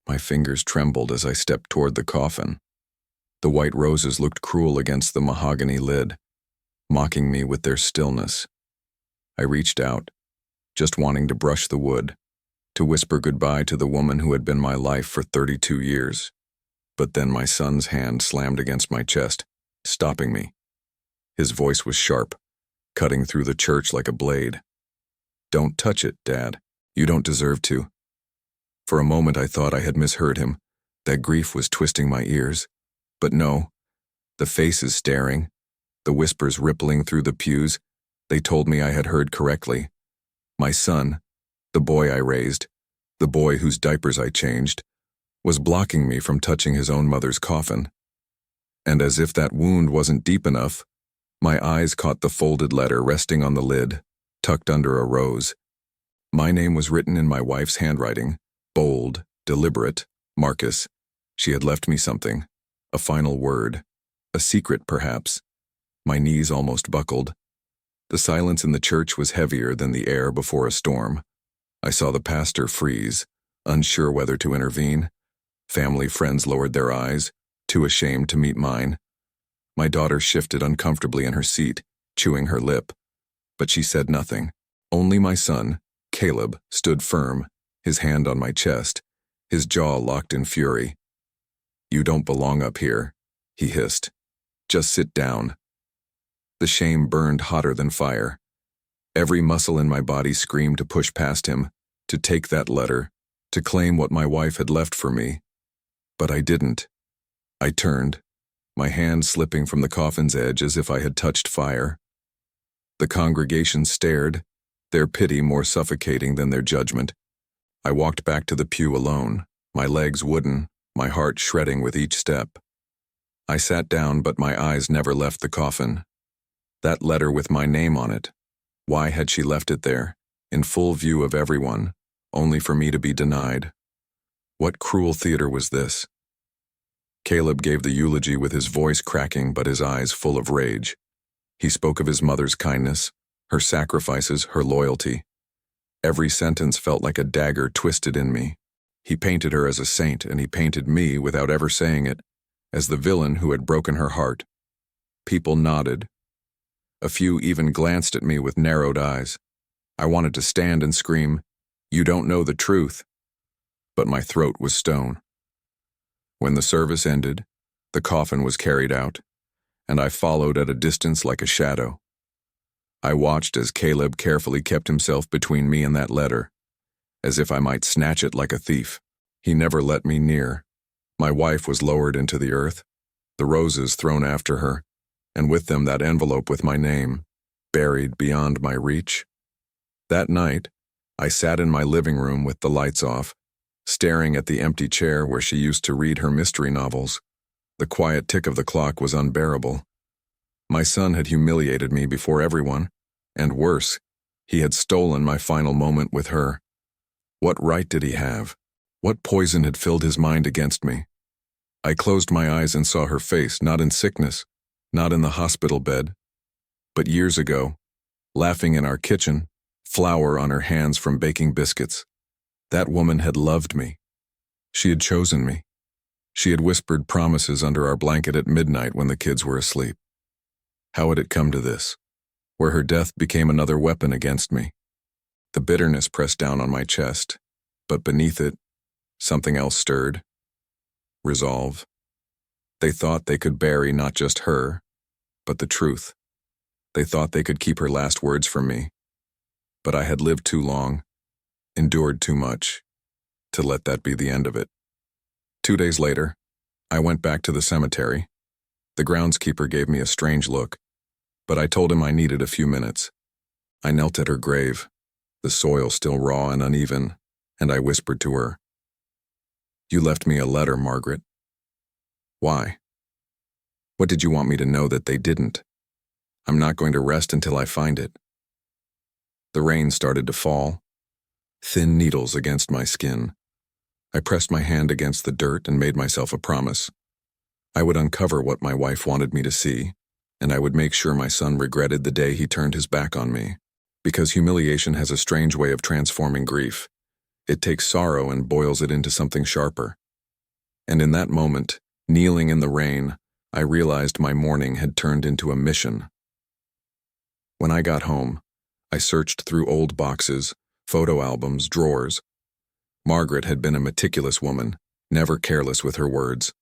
My fingers trembled as I stepped toward the coffin. The white roses looked cruel against the mahogany lid, mocking me with their stillness. I reached out, just wanting to brush the wood, to whisper goodbye to the woman who had been my life for 32 years. But then my son's hand slammed against my chest, stopping me. His voice was sharp, cutting through the church like a blade. "Don't touch it, Dad. You don't deserve to." For a moment I thought I had misheard him, that grief was twisting my ears. But no, the faces staring, the whispers rippling through the pews, they told me I had heard correctly. My son, the boy I raised, the boy whose diapers I changed, was blocking me from touching his own mother's coffin. And as if that wound wasn't deep enough, my eyes caught the folded letter resting on the lid, tucked under a rose. My name was written in my wife's handwriting, bold, deliberate, Marcus. She had left me something, a final word, a secret perhaps. My knees almost buckled. The silence in the church was heavier than the air before a storm. I saw the pastor freeze, unsure whether to intervene. Family friends lowered their eyes, too ashamed to meet mine. My daughter shifted uncomfortably in her seat, chewing her lip. But she said nothing. Only my son, Caleb, stood firm, his hand on my chest, his jaw locked in fury. "You don't belong up here," he hissed. "Just sit down." The shame burned hotter than fire. Every muscle in my body screamed to push past him, to take that letter, to claim what my wife had left for me. But I didn't. I turned, my hand slipping from the coffin's edge as if I had touched fire. The congregation stared, their pity more suffocating than their judgment. I walked back to the pew alone, my legs wooden, my heart shredding with each step. I sat down, but my eyes never left the coffin. That letter with my name on it. Why had she left it there, in full view of everyone, only for me to be denied? What cruel theater was this? Caleb gave the eulogy with his voice cracking but his eyes full of rage. He spoke of his mother's kindness, her sacrifices, her loyalty. Every sentence felt like a dagger twisted in me. He painted her as a saint, and he painted me, without ever saying it, as the villain who had broken her heart. People nodded. A few even glanced at me with narrowed eyes. I wanted to stand and scream, "You don't know the truth." But my throat was stone. When the service ended, the coffin was carried out, and I followed at a distance like a shadow. I watched as Caleb carefully kept himself between me and that letter, as if I might snatch it like a thief. He never let me near. My wife was lowered into the earth, the roses thrown after her, and with them that envelope with my name, buried beyond my reach. That night, I sat in my living room with the lights off, staring at the empty chair where she used to read her mystery novels. The quiet tick of the clock was unbearable. My son had humiliated me before everyone, and worse, he had stolen my final moment with her. What right did he have? What poison had filled his mind against me? I closed my eyes and saw her face, not in sickness, not in the hospital bed, but years ago, laughing in our kitchen, flour on her hands from baking biscuits. That woman had loved me. She had chosen me. She had whispered promises under our blanket at midnight when the kids were asleep. How had it come to this, where her death became another weapon against me? The bitterness pressed down on my chest, but beneath it, something else stirred. Resolve. They thought they could bury not just her, but the truth. They thought they could keep her last words from me. But I had lived too long, endured too much, to let that be the end of it. 2 days later, I went back to the cemetery. The groundskeeper gave me a strange look, but I told him I needed a few minutes. I knelt at her grave, the soil still raw and uneven, and I whispered to her, "You left me a letter, Margaret." "Why? What did you want me to know that they didn't? I'm not going to rest until I find it." The rain started to fall, thin needles against my skin. I pressed my hand against the dirt and made myself a promise. I would uncover what my wife wanted me to see, and I would make sure my son regretted the day he turned his back on me, because humiliation has a strange way of transforming grief. It takes sorrow and boils it into something sharper. And in that moment, kneeling in the rain, I realized my mourning had turned into a mission. When I got home, I searched through old boxes, photo albums, drawers. Margaret had been a meticulous woman, never careless with her words.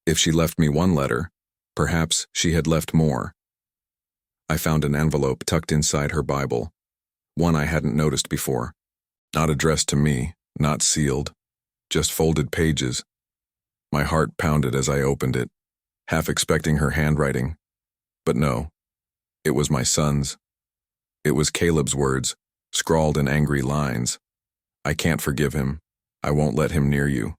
If she left me one letter, perhaps she had left more. I found an envelope tucked inside her Bible, one I hadn't noticed before. Not addressed to me, not sealed, just folded pages. My heart pounded as I opened it, half expecting her handwriting. But no, it was my son's. It was Caleb's words, scrawled in angry lines. I can't forgive him. I won't let him near you.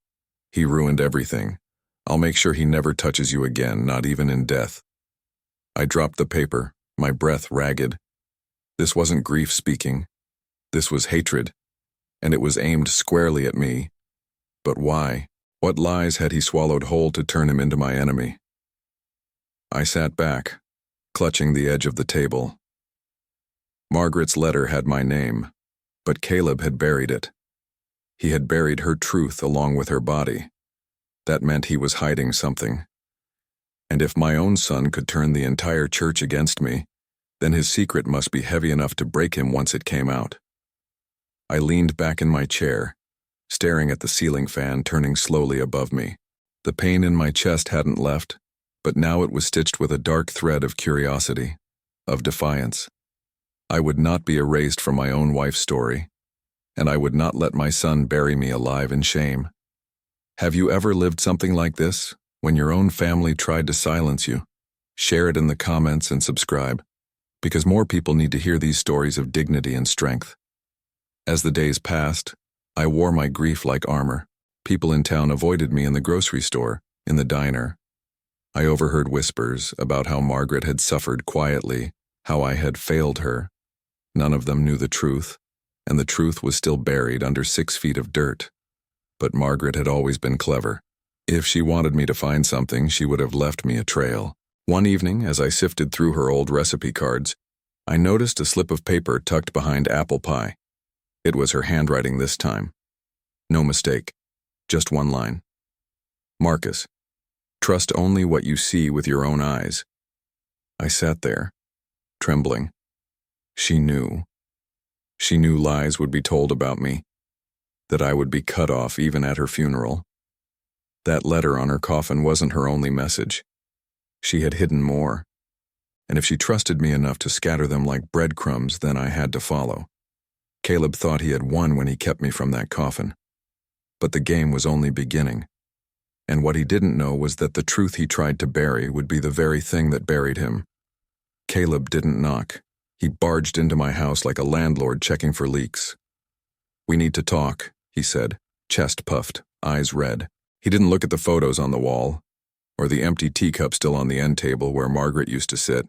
He ruined everything. I'll make sure he never touches you again, not even in death. I dropped the paper, my breath ragged. This wasn't grief speaking. This was hatred, and it was aimed squarely at me. But why? What lies had he swallowed whole to turn him into my enemy? I sat back, clutching the edge of the table. Margaret's letter had my name, but Caleb had buried it. He had buried her truth along with her body. That meant he was hiding something. And if my own son could turn the entire church against me, then his secret must be heavy enough to break him once it came out. I leaned back in my chair, staring at the ceiling fan turning slowly above me. The pain in my chest hadn't left, but now it was stitched with a dark thread of curiosity, of defiance. I would not be erased from my own wife's story, and I would not let my son bury me alive in shame. Have you ever lived something like this, when your own family tried to silence you? Share it in the comments and subscribe, because more people need to hear these stories of dignity and strength. As the days passed, I wore my grief like armor. People in town avoided me in the grocery store, in the diner. I overheard whispers about how Margaret had suffered quietly, how I had failed her. None of them knew the truth, and the truth was still buried under 6 feet of dirt. But Margaret had always been clever. If she wanted me to find something, she would have left me a trail. One evening, as I sifted through her old recipe cards, I noticed a slip of paper tucked behind apple pie. It was her handwriting this time. No mistake, just one line. Marcus, trust only what you see with your own eyes. I sat there, trembling. She knew. She knew lies would be told about me, that I would be cut off even at her funeral. That letter on her coffin wasn't her only message. She had hidden more, and if she trusted me enough to scatter them like breadcrumbs, then I had to follow. Caleb thought he had won when he kept me from that coffin. But the game was only beginning, and what he didn't know was that the truth he tried to bury would be the very thing that buried him. Caleb didn't knock. He barged into my house like a landlord checking for leaks. "We need to talk," he said, chest puffed, eyes red. He didn't look at the photos on the wall, or the empty teacup still on the end table where Margaret used to sit.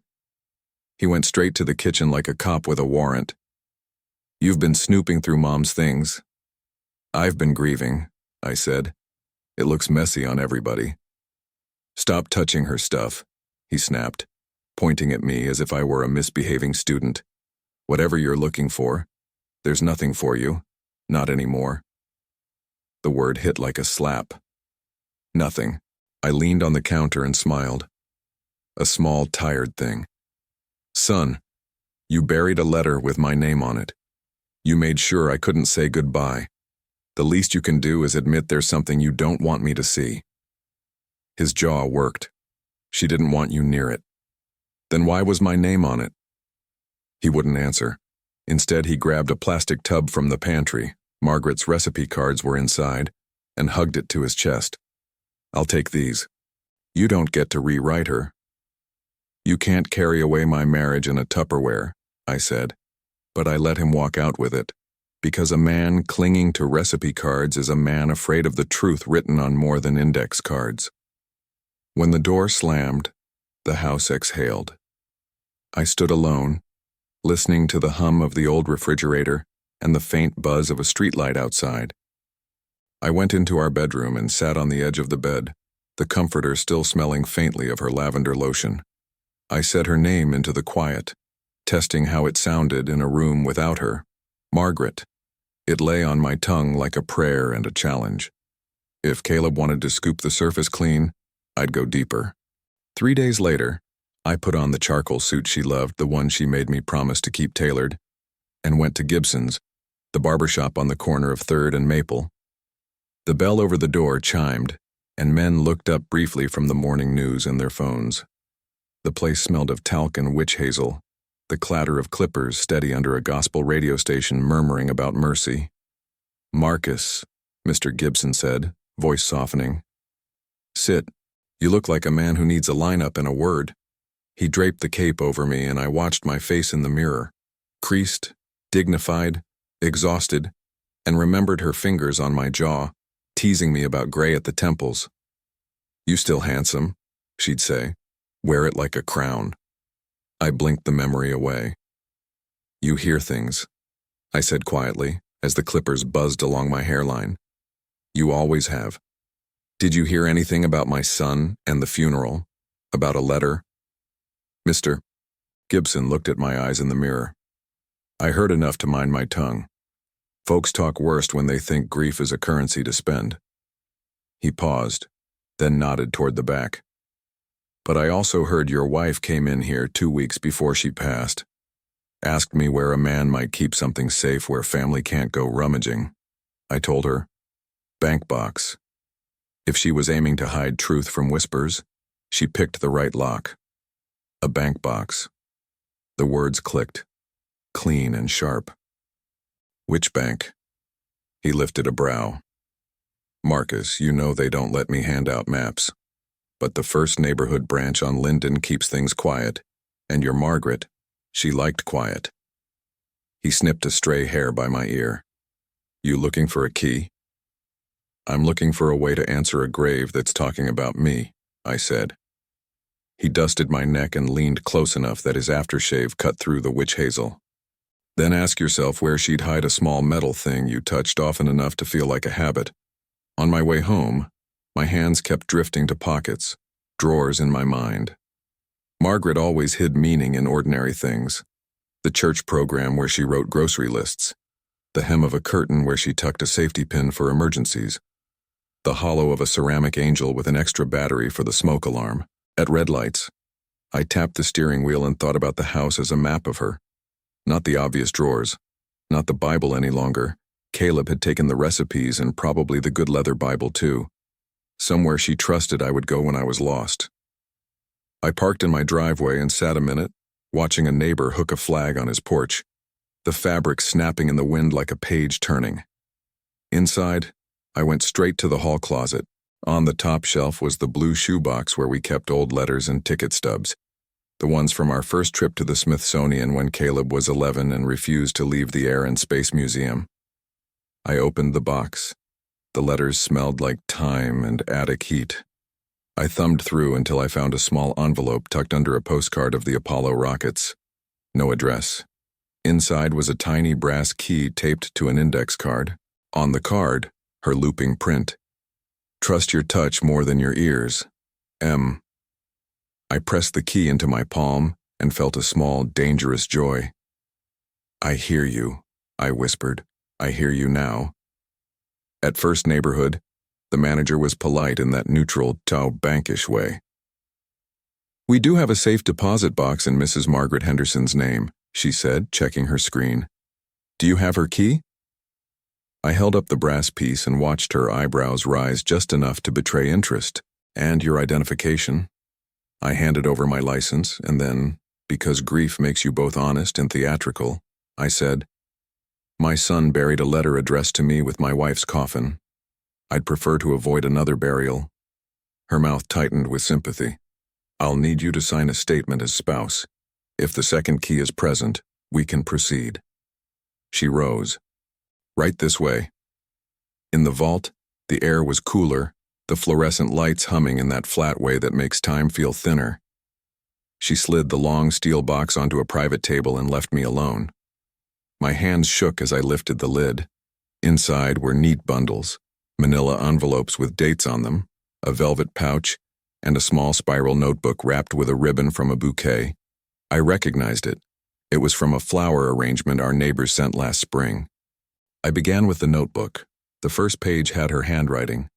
He went straight to the kitchen like a cop with a warrant. "You've been snooping through Mom's things." "I've been grieving," I said. "It looks messy on everybody." "Stop touching her stuff," he snapped, pointing at me as if I were a misbehaving student. "Whatever you're looking for, there's nothing for you, not anymore." The word hit like a slap. Nothing. I leaned on the counter and smiled. A small, tired thing. "Son, you buried a letter with my name on it. You made sure I couldn't say goodbye. The least you can do is admit there's something you don't want me to see." His jaw worked. "She didn't want you near it." "Then why was my name on it?" He wouldn't answer. Instead, he grabbed a plastic tub from the pantry. Margaret's recipe cards were inside, and hugged it to his chest. "I'll take these. You don't get to rewrite her." "You can't carry away my marriage in a Tupperware," I said, but I let him walk out with it, because a man clinging to recipe cards is a man afraid of the truth written on more than index cards. When the door slammed, the house exhaled. I stood alone, listening to the hum of the old refrigerator and the faint buzz of a streetlight outside. I went into our bedroom and sat on the edge of the bed, the comforter still smelling faintly of her lavender lotion. I said her name into the quiet, testing how it sounded in a room without her. "Margaret." It lay on my tongue like a prayer and a challenge. If Caleb wanted to scoop the surface clean, I'd go deeper. 3 days later, I put on the charcoal suit she loved, the one she made me promise to keep tailored, and went to Gibson's, the barbershop on the corner of 3rd and Maple. The bell over the door chimed, and men looked up briefly from the morning news in their phones. The place smelled of talc and witch hazel, the clatter of clippers steady under a gospel radio station murmuring about mercy. "Marcus," Mr. Gibson said, voice softening. "Sit. You look like a man who needs a lineup and a word." He draped the cape over me, and I watched my face in the mirror, creased, dignified, exhausted, and remembered her fingers on my jaw, teasing me about gray at the temples. "You still handsome," she'd say. "Wear it like a crown." I blinked the memory away. "You hear things," I said quietly, as the clippers buzzed along my hairline. "You always have. Did you hear anything about my son and the funeral? About a letter?" Mr. Gibson looked at my eyes in the mirror. "I heard enough to mind my tongue. Folks talk worst when they think grief is a currency to spend." He paused, then nodded toward the back. "But I also heard your wife came in here 2 weeks before she passed. Asked me where a man might keep something safe where family can't go rummaging. I told her, bank box. If she was aiming to hide truth from whispers, she picked the right lock. A bank box." The words clicked, clean and sharp. "Which bank?" He lifted a brow. "Marcus, you know they don't let me hand out maps. But the first neighborhood branch on Linden keeps things quiet, and your Margaret, she liked quiet." He snipped a stray hair by my ear. "You looking for a key?" "I'm looking for a way to answer a grave that's talking about me," I said. He dusted my neck and leaned close enough that his aftershave cut through the witch hazel. "Then ask yourself where she'd hide a small metal thing you touched often enough to feel like a habit. On my way home, my hands kept drifting to pockets, drawers in my mind. Margaret always hid meaning in ordinary things. The church program where she wrote grocery lists, the hem of a curtain where she tucked a safety pin for emergencies, the hollow of a ceramic angel with an extra battery for the smoke alarm. At red lights, I tapped the steering wheel and thought about the house as a map of her. Not the obvious drawers, not the Bible any longer. Caleb had taken the recipes and probably the good leather Bible too. Somewhere she trusted I would go when I was lost. I parked in my driveway and sat a minute, watching a neighbor hook a flag on his porch, the fabric snapping in the wind like a page turning. Inside, I went straight to the hall closet. On the top shelf was the blue shoebox where we kept old letters and ticket stubs, the ones from our first trip to the Smithsonian when Caleb was 11 and refused to leave the Air and Space Museum. I opened the box. The letters smelled like thyme and attic heat. I thumbed through until I found a small envelope tucked under a postcard of the Apollo rockets. No address. Inside was a tiny brass key taped to an index card. On the card, her looping print. "Trust your touch more than your ears. M." I pressed the key into my palm and felt a small, dangerous joy. "I hear you," I whispered. "I hear you now." At First Neighborhood, the manager was polite in that neutral, bankish way. "We do have a safe deposit box in Mrs. Margaret Henderson's name," she said, checking her screen. "Do you have her key?" I held up the brass piece and watched her eyebrows rise just enough to betray interest. "And your identification?" I handed over my license, and then, because grief makes you both honest and theatrical, I said, "My son buried a letter addressed to me with my wife's coffin. I'd prefer to avoid another burial." Her mouth tightened with sympathy. "I'll need you to sign a statement as spouse. If the second key is present, we can proceed." She rose. "Right this way." In the vault, the air was cooler, the fluorescent lights humming in that flat way that makes time feel thinner. She slid the long steel box onto a private table and left me alone. My hands shook as I lifted the lid. Inside were neat bundles, manila envelopes with dates on them, a velvet pouch, and a small spiral notebook wrapped with a ribbon from a bouquet. I recognized it. It was from a flower arrangement our neighbors sent last spring. I began with the notebook. The first page had her handwriting.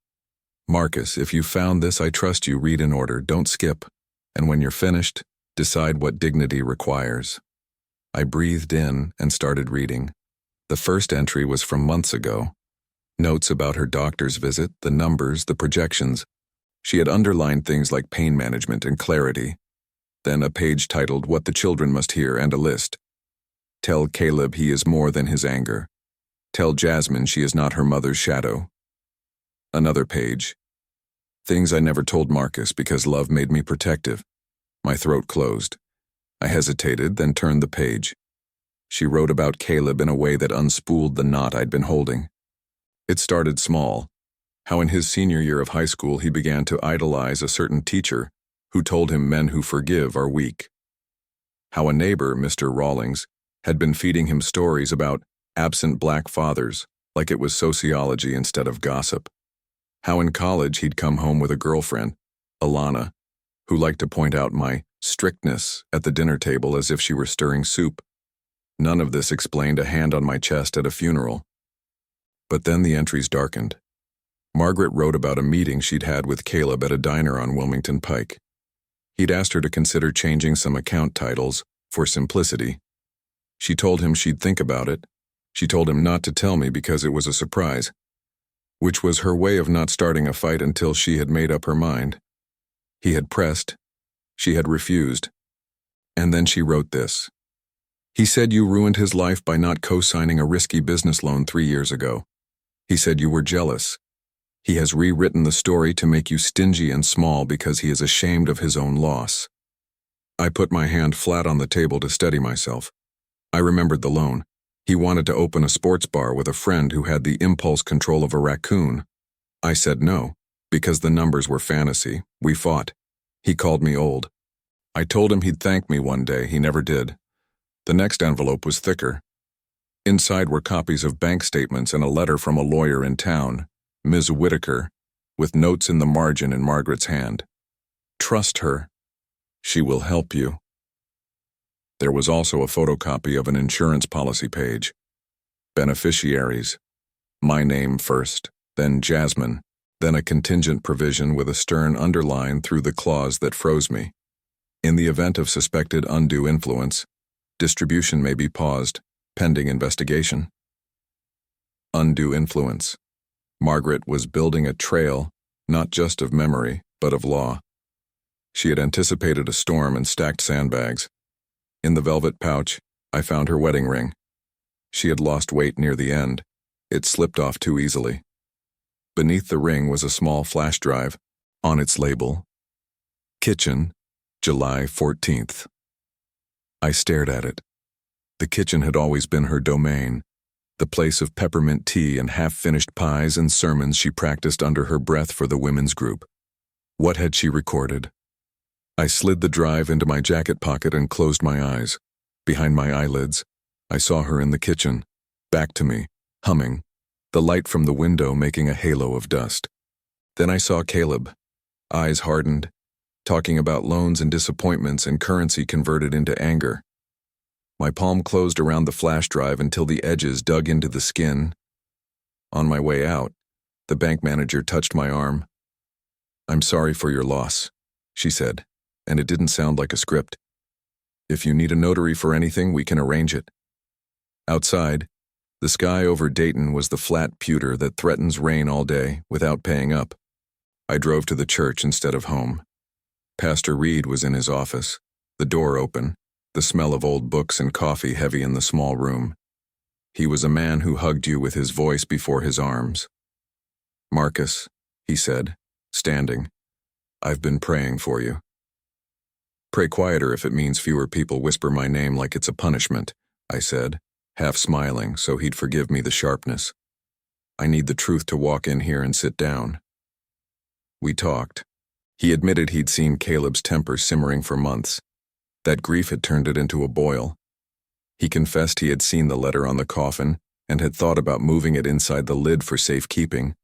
Marcus, if you found this, I trust you. Read in order, don't skip. And when you're finished, decide what dignity requires. I breathed in and started reading. The first entry was from months ago. Notes about her doctor's visit, the numbers, the projections. She had underlined things like pain management and clarity. Then a page titled What the Children Must Hear and a list. Tell Caleb he is more than his anger. Tell Jasmine she is not her mother's shadow. Another page. Things I never told Marcus because love made me protective. My throat closed. I hesitated, then turned the page. She wrote about Caleb in a way that unspooled the knot I'd been holding. It started small. How in his senior year of high school he began to idolize a certain teacher who told him men who forgive are weak. How a neighbor, Mr. Rawlings, had been feeding him stories about absent black fathers, like it was sociology instead of gossip. How in college he'd come home with a girlfriend, Alana, who liked to point out my strictness at the dinner table as if she were stirring soup. None of this explained a hand on my chest at a funeral. But then the entries darkened. Margaret wrote about a meeting she'd had with Caleb at a diner on Wilmington Pike. He'd asked her to consider changing some account titles for simplicity. She told him she'd think about it. She told him not to tell me because it was a surprise, which was her way of not starting a fight until she had made up her mind. He had pressed. She had refused. And then she wrote this. He said you ruined his life by not co-signing a risky business loan 3 years ago. He said you were jealous. He has rewritten the story to make you stingy and small because he is ashamed of his own loss. I put my hand flat on the table to steady myself. I remembered the loan. He wanted to open a sports bar with a friend who had the impulse control of a raccoon. I said no, because the numbers were fantasy. We fought. He called me old. I told him he'd thank me one day. He never did. The next envelope was thicker. Inside were copies of bank statements and a letter from a lawyer in town, Ms. Whitaker, with notes in the margin in Margaret's hand. Trust her. She will help you. There was also a photocopy of an insurance policy page. Beneficiaries. My name first, then Jasmine, then a contingent provision with a stern underline through the clause that froze me. In the event of suspected undue influence, distribution may be paused, pending investigation. Undue influence. Margaret was building a trail, not just of memory, but of law. She had anticipated a storm and stacked sandbags. In the velvet pouch, I found her wedding ring. She had lost weight near the end. It slipped off too easily. Beneath the ring was a small flash drive. On its label, Kitchen, July 14th. I stared at it. The kitchen had always been her domain, the place of peppermint tea and half-finished pies and sermons she practiced under her breath for the women's group. What had she recorded? I slid the drive into my jacket pocket and closed my eyes. Behind my eyelids, I saw her in the kitchen, back to me, humming, the light from the window making a halo of dust. Then I saw Caleb, eyes hardened, talking about loans and disappointments and currency converted into anger. My palm closed around the flash drive until the edges dug into the skin. On my way out, the bank manager touched my arm. I'm sorry for your loss, she said, and it didn't sound like a script. If you need a notary for anything, we can arrange it. Outside, the sky over Dayton was the flat pewter that threatens rain all day without paying up. I drove to the church instead of home. Pastor Reed was in his office, the door open, the smell of old books and coffee heavy in the small room. He was a man who hugged you with his voice before his arms. Marcus, he said, standing, I've been praying for you. Pray quieter if it means fewer people whisper my name like it's a punishment, I said, half smiling so he'd forgive me the sharpness. I need the truth to walk in here and sit down. We talked. He admitted he'd seen Caleb's temper simmering for months. That grief had turned it into a boil. He confessed he had seen the letter on the coffin and had thought about moving it inside the lid for safekeeping,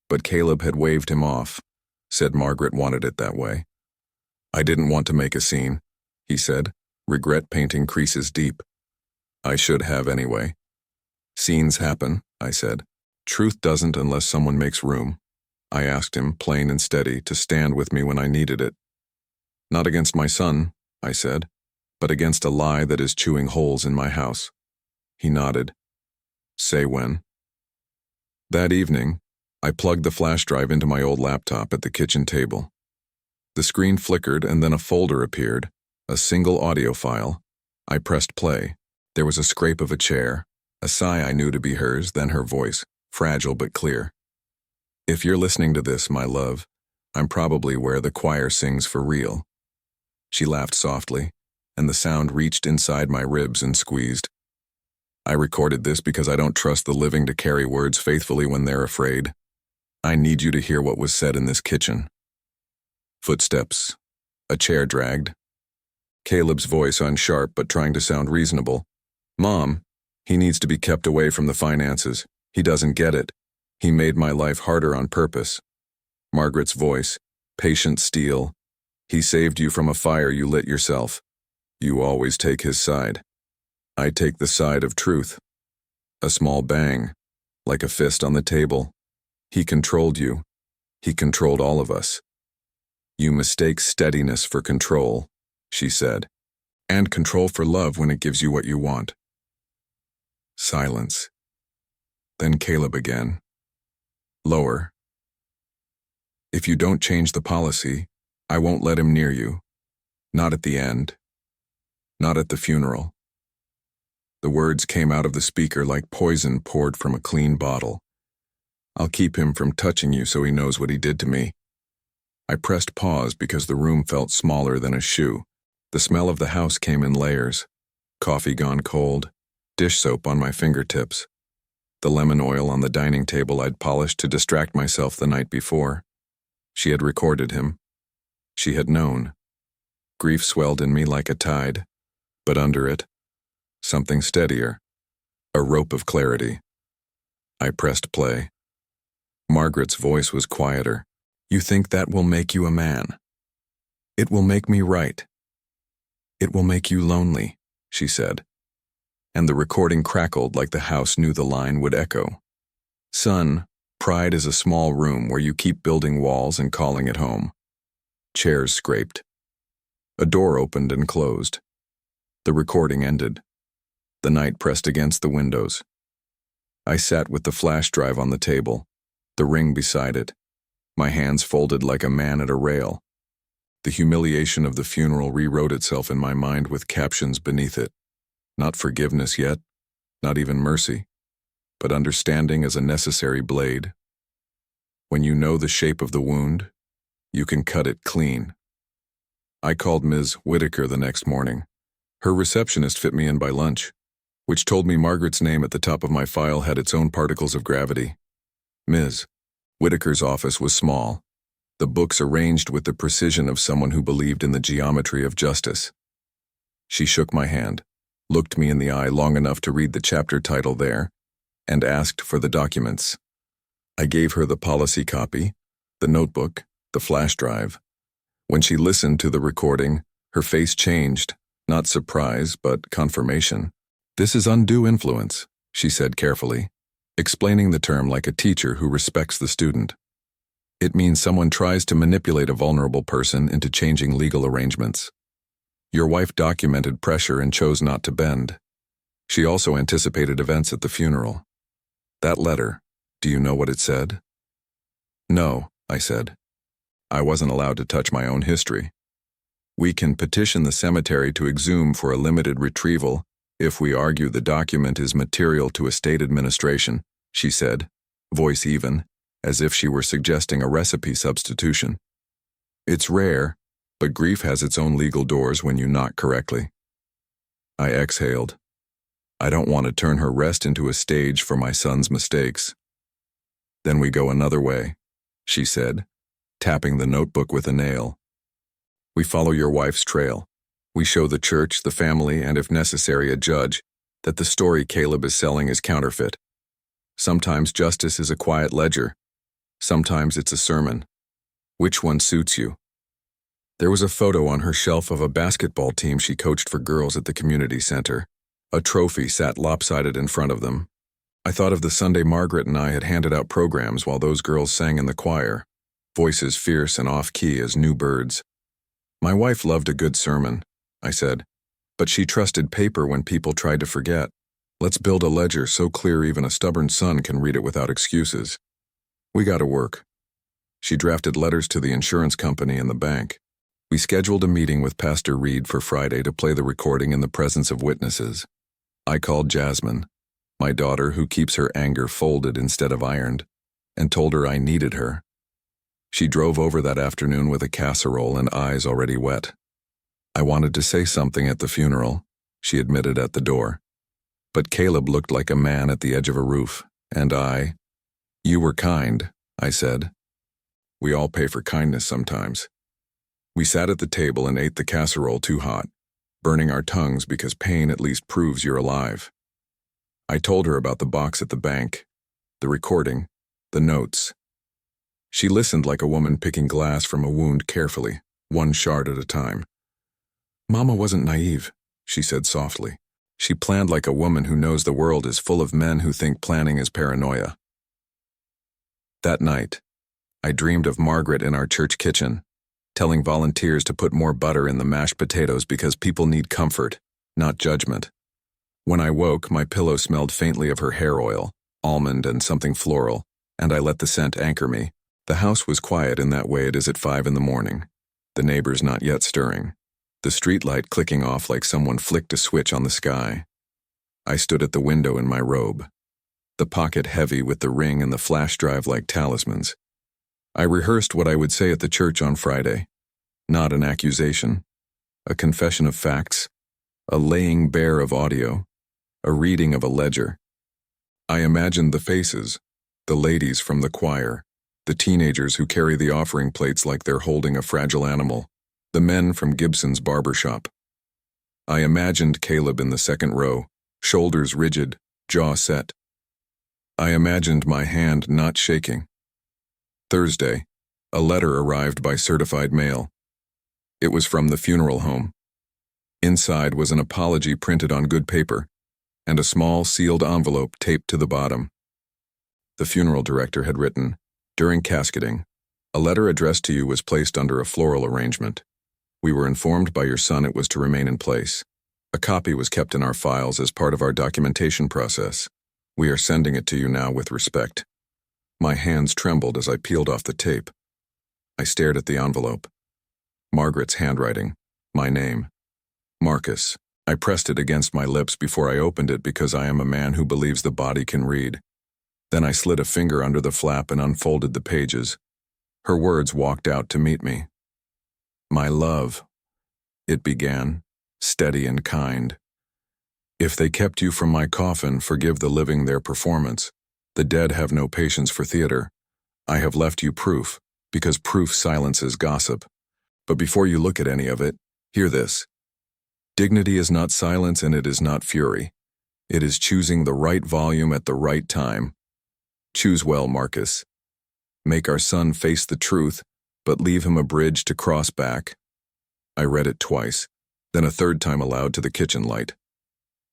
but Caleb had waved him off, said Margaret wanted it that way. I didn't want to make a scene, he said, regret painting creases deep. I should have anyway. Scenes happen, I said. Truth doesn't unless someone makes room. I asked him, plain and steady, to stand with me when I needed it. Not against my son, I said, but against a lie that is chewing holes in my house. He nodded. Say when. That evening, I plugged the flash drive into my old laptop at the kitchen table. The screen flickered and then a folder appeared, a single audio file. I pressed play. There was a scrape of a chair, a sigh I knew to be hers, then her voice, fragile but clear. If you're listening to this, my love, I'm probably where the choir sings for real. She laughed softly, and the sound reached inside my ribs and squeezed. I recorded this because I don't trust the living to carry words faithfully when they're afraid. I need you to hear what was said in this kitchen. Footsteps. A chair dragged. Caleb's voice unsharp but trying to sound reasonable. Mom, he needs to be kept away from the finances. He doesn't get it. He made my life harder on purpose. Margaret's voice, patient steel. He saved you from a fire you lit yourself. You always take his side. I take the side of truth. A small bang, like a fist on the table. He controlled you. He controlled all of us. You mistake steadiness for control, she said, and control for love when it gives you what you want. Silence. Then Caleb again. Lower. If you don't change the policy, I won't let him near you. Not at the end. Not at the funeral. The words came out of the speaker like poison poured from a clean bottle. I'll keep him from touching you so he knows what he did to me. I pressed pause because the room felt smaller than a shoe. The smell of the house came in layers. Coffee gone cold, dish soap on my fingertips. The lemon oil on the dining table I'd polished to distract myself the night before. She had recorded him. She had known. Grief swelled in me like a tide, but under it, something steadier, a rope of clarity. I pressed play. Margaret's voice was quieter. You think that will make you a man? It will make me right. It will make you lonely, she said. And the recording crackled like the house knew the line would echo. Son, pride is a small room where you keep building walls and calling it home. Chairs scraped. A door opened and closed. The recording ended. The night pressed against the windows. I sat with the flash drive on the table, the ring beside it, my hands folded like a man at a rail. The humiliation of the funeral rewrote itself in my mind with captions beneath it. Not forgiveness yet, not even mercy, but understanding as a necessary blade. When you know the shape of the wound, you can cut it clean. I called Ms. Whitaker the next morning. Her receptionist fit me in by lunch, which told me Margaret's name at the top of my file had its own particles of gravity. Ms. Whitaker's office was small, the books arranged with the precision of someone who believed in the geometry of justice. She shook my hand, looked me in the eye long enough to read the chapter title there, and asked for the documents. I gave her the policy copy, the notebook, the flash drive. When she listened to the recording, her face changed, not surprise, but confirmation. This is undue influence, she said carefully, explaining the term like a teacher who respects the student. It means someone tries to manipulate a vulnerable person into changing legal arrangements. Your wife documented pressure and chose not to bend. She also anticipated events at the funeral. That letter, do you know what it said? No, I said. I wasn't allowed to touch my own history. We can petition the cemetery to exhume for a limited retrieval if we argue the document is material to estate administration, she said, voice even, as if she were suggesting a recipe substitution. It's rare, but grief has its own legal doors when you knock correctly. I exhaled. I don't want to turn her rest into a stage for my son's mistakes. Then we go another way, she said, tapping the notebook with a nail. We follow your wife's trail. We show the church, the family, and if necessary, a judge, that the story Caleb is selling is counterfeit. Sometimes justice is a quiet ledger. Sometimes it's a sermon. Which one suits you? There was a photo on her shelf of a basketball team she coached for girls at the community center. A trophy sat lopsided in front of them. I thought of the Sunday Margaret and I had handed out programs while those girls sang in the choir, voices fierce and off-key as new birds. My wife loved a good sermon, I said, but she trusted paper when people tried to forget. Let's build a ledger so clear even a stubborn son can read it without excuses. We got to work. She drafted letters to the insurance company and the bank. We scheduled a meeting with Pastor Reed for Friday to play the recording in the presence of witnesses. I called Jasmine, my daughter who keeps her anger folded instead of ironed, and told her I needed her. She drove over that afternoon with a casserole and eyes already wet. I wanted to say something at the funeral, she admitted at the door. But Caleb looked like a man at the edge of a roof, and You were kind, I said. We all pay for kindness sometimes. We sat at the table and ate the casserole too hot, burning our tongues because pain at least proves you're alive. I told her about the box at the bank, the recording, the notes. She listened like a woman picking glass from a wound carefully, one shard at a time. Mama wasn't naive, she said softly. She planned like a woman who knows the world is full of men who think planning is paranoia. That night, I dreamed of Margaret in our church kitchen, telling volunteers to put more butter in the mashed potatoes because people need comfort, not judgment. When I woke, my pillow smelled faintly of her hair oil, almond and something floral, and I let the scent anchor me. The house was quiet in that way it is at 5 in the morning, the neighbors not yet stirring, the streetlight clicking off like someone flicked a switch on the sky. I stood at the window in my robe, the pocket heavy with the ring and the flash drive like talismans. I rehearsed what I would say at the church on Friday. Not an accusation, a confession of facts, a laying bare of audio, a reading of a ledger. I imagined the faces, the ladies from the choir, the teenagers who carry the offering plates like they're holding a fragile animal, the men from Gibson's barber shop. I imagined Caleb in the second row, shoulders rigid, jaw set. I imagined my hand not shaking. Thursday, a letter arrived by certified mail. It was from the funeral home. Inside was an apology printed on good paper, and a small sealed envelope taped to the bottom. The funeral director had written, "During casketing, a letter addressed to you was placed under a floral arrangement. We were informed by your son it was to remain in place. A copy was kept in our files as part of our documentation process. We are sending it to you now with respect." My hands trembled as I peeled off the tape. I stared at the envelope. Margaret's handwriting, my name. Marcus. I pressed it against my lips before I opened it because I am a man who believes the body can read. Then I slid a finger under the flap and unfolded the pages. Her words walked out to meet me. "My love," it began, steady and kind. "If they kept you from my coffin, forgive the living their performance. The dead have no patience for theater. I have left you proof, because proof silences gossip. But before you look at any of it, hear this. Dignity is not silence and it is not fury. It is choosing the right volume at the right time. Choose well, Marcus. Make our son face the truth, but leave him a bridge to cross back." I read it twice, then a third time aloud to the kitchen light.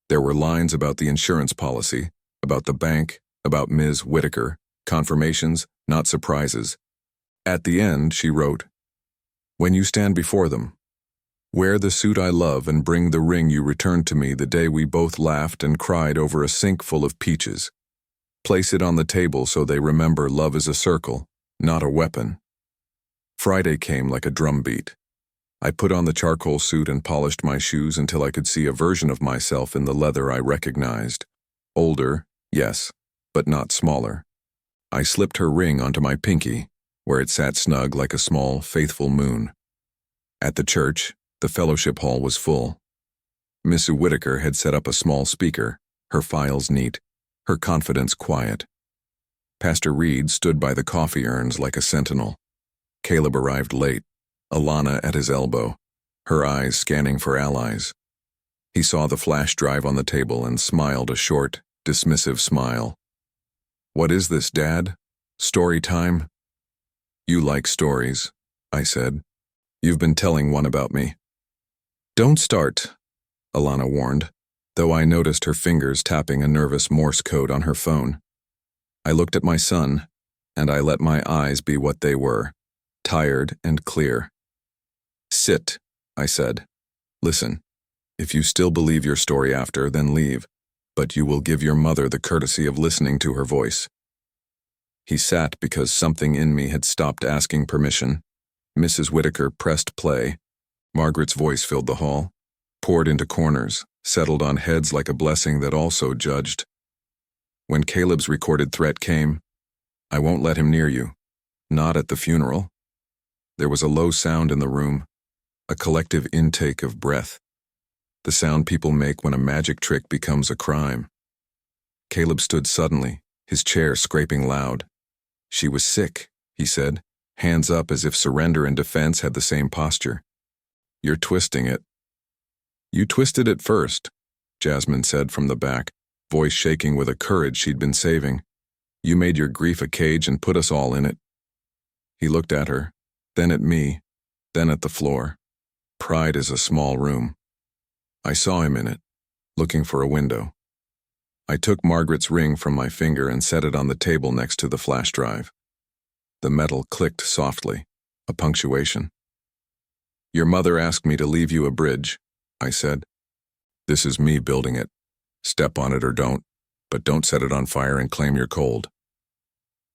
There were lines about the insurance policy, about the bank, about Ms. Whitaker, confirmations, not surprises. At the end, she wrote, "When you stand before them, wear the suit I love and bring the ring you returned to me the day we both laughed and cried over a sink full of peaches. Place it on the table so they remember love is a circle, not a weapon." Friday came like a drumbeat. I put on the charcoal suit and polished my shoes until I could see a version of myself in the leather I recognized. Older, yes, but not smaller. I slipped her ring onto my pinky, where it sat snug like a small, faithful moon. At the church, the fellowship hall was full. Miss Whitaker had set up a small speaker, her files neat, her confidence quiet. Pastor Reed stood by the coffee urns like a sentinel. Caleb arrived late, Alana at his elbow, her eyes scanning for allies. He saw the flash drive on the table and smiled a short, dismissive smile. "What is this, Dad? Story time?" "You like stories," I said. "You've been telling one about me." "Don't start," Alana warned. though I noticed her fingers tapping a nervous Morse code on her phone. I looked at my son, and I let my eyes be what they were, tired and clear. "Sit," I said. "Listen. If you still believe your story after, then leave, but you will give your mother the courtesy of listening to her voice." He sat because something in me had stopped asking permission. Mrs. Whitaker pressed play. Margaret's voice filled the hall, poured into corners, settled on heads like a blessing that also judged. When Caleb's recorded threat came, "I won't let him near you. Not at the funeral." There was a low sound in the room, a collective intake of breath. The sound people make when a magic trick becomes a crime. Caleb stood suddenly, his chair scraping loud. "She was sick," he said, hands up as if surrender and defense had the same posture. "You're twisting it." "You twisted it first," Jasmine said from the back, voice shaking with a courage she'd been saving. "You made your grief a cage and put us all in it." He looked at her, then at me, then at the floor. Pride is a small room. I saw him in it, looking for a window. I took Margaret's ring from my finger and set it on the table next to the flash drive. The metal clicked softly, a punctuation. "Your mother asked me to leave you a bridge," I said. "This is me building it. Step on it or don't, but don't set it on fire and claim you're cold."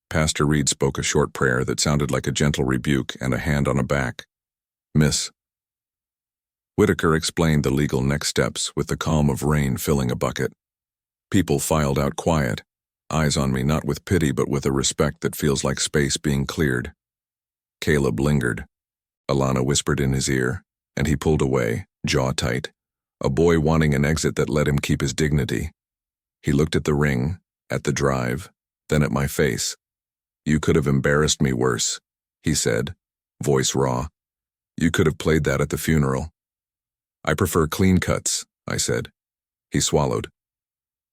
Pastor Reed spoke a short prayer that sounded like a gentle rebuke and a hand on a back. "Miss." Whitaker explained the legal next steps with the calm of rain filling a bucket. People filed out quiet, eyes on me not with pity but with a respect that feels like space being cleared. Caleb lingered. Alana whispered in his ear, and he pulled away, jaw tight, a boy wanting an exit that let him keep his dignity. He looked at the ring, at the drive, then at my face. "You could have embarrassed me worse," he said, voice raw. "You could have played that at the funeral." "I prefer clean cuts," I said. He swallowed.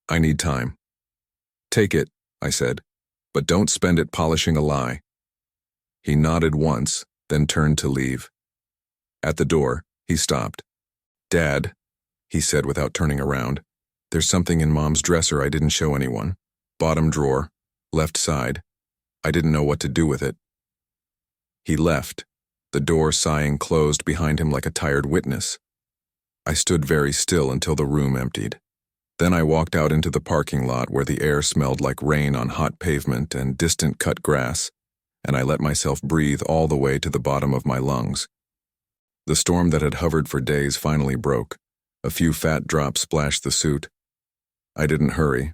"I need time." "Take it," I said, "but don't spend it polishing a lie." He nodded once, then turned to leave. At the door, he stopped. "Dad," he said without turning around, "there's something in Mom's dresser I didn't show anyone. Bottom drawer, left side. I didn't know what to do with it." He left, the door sighing closed behind him like a tired witness. I stood very still until the room emptied. Then I walked out into the parking lot where the air smelled like rain on hot pavement and distant cut grass, and I let myself breathe all the way to the bottom of my lungs. The storm that had hovered for days finally broke. A few fat drops splashed the suit. I didn't hurry.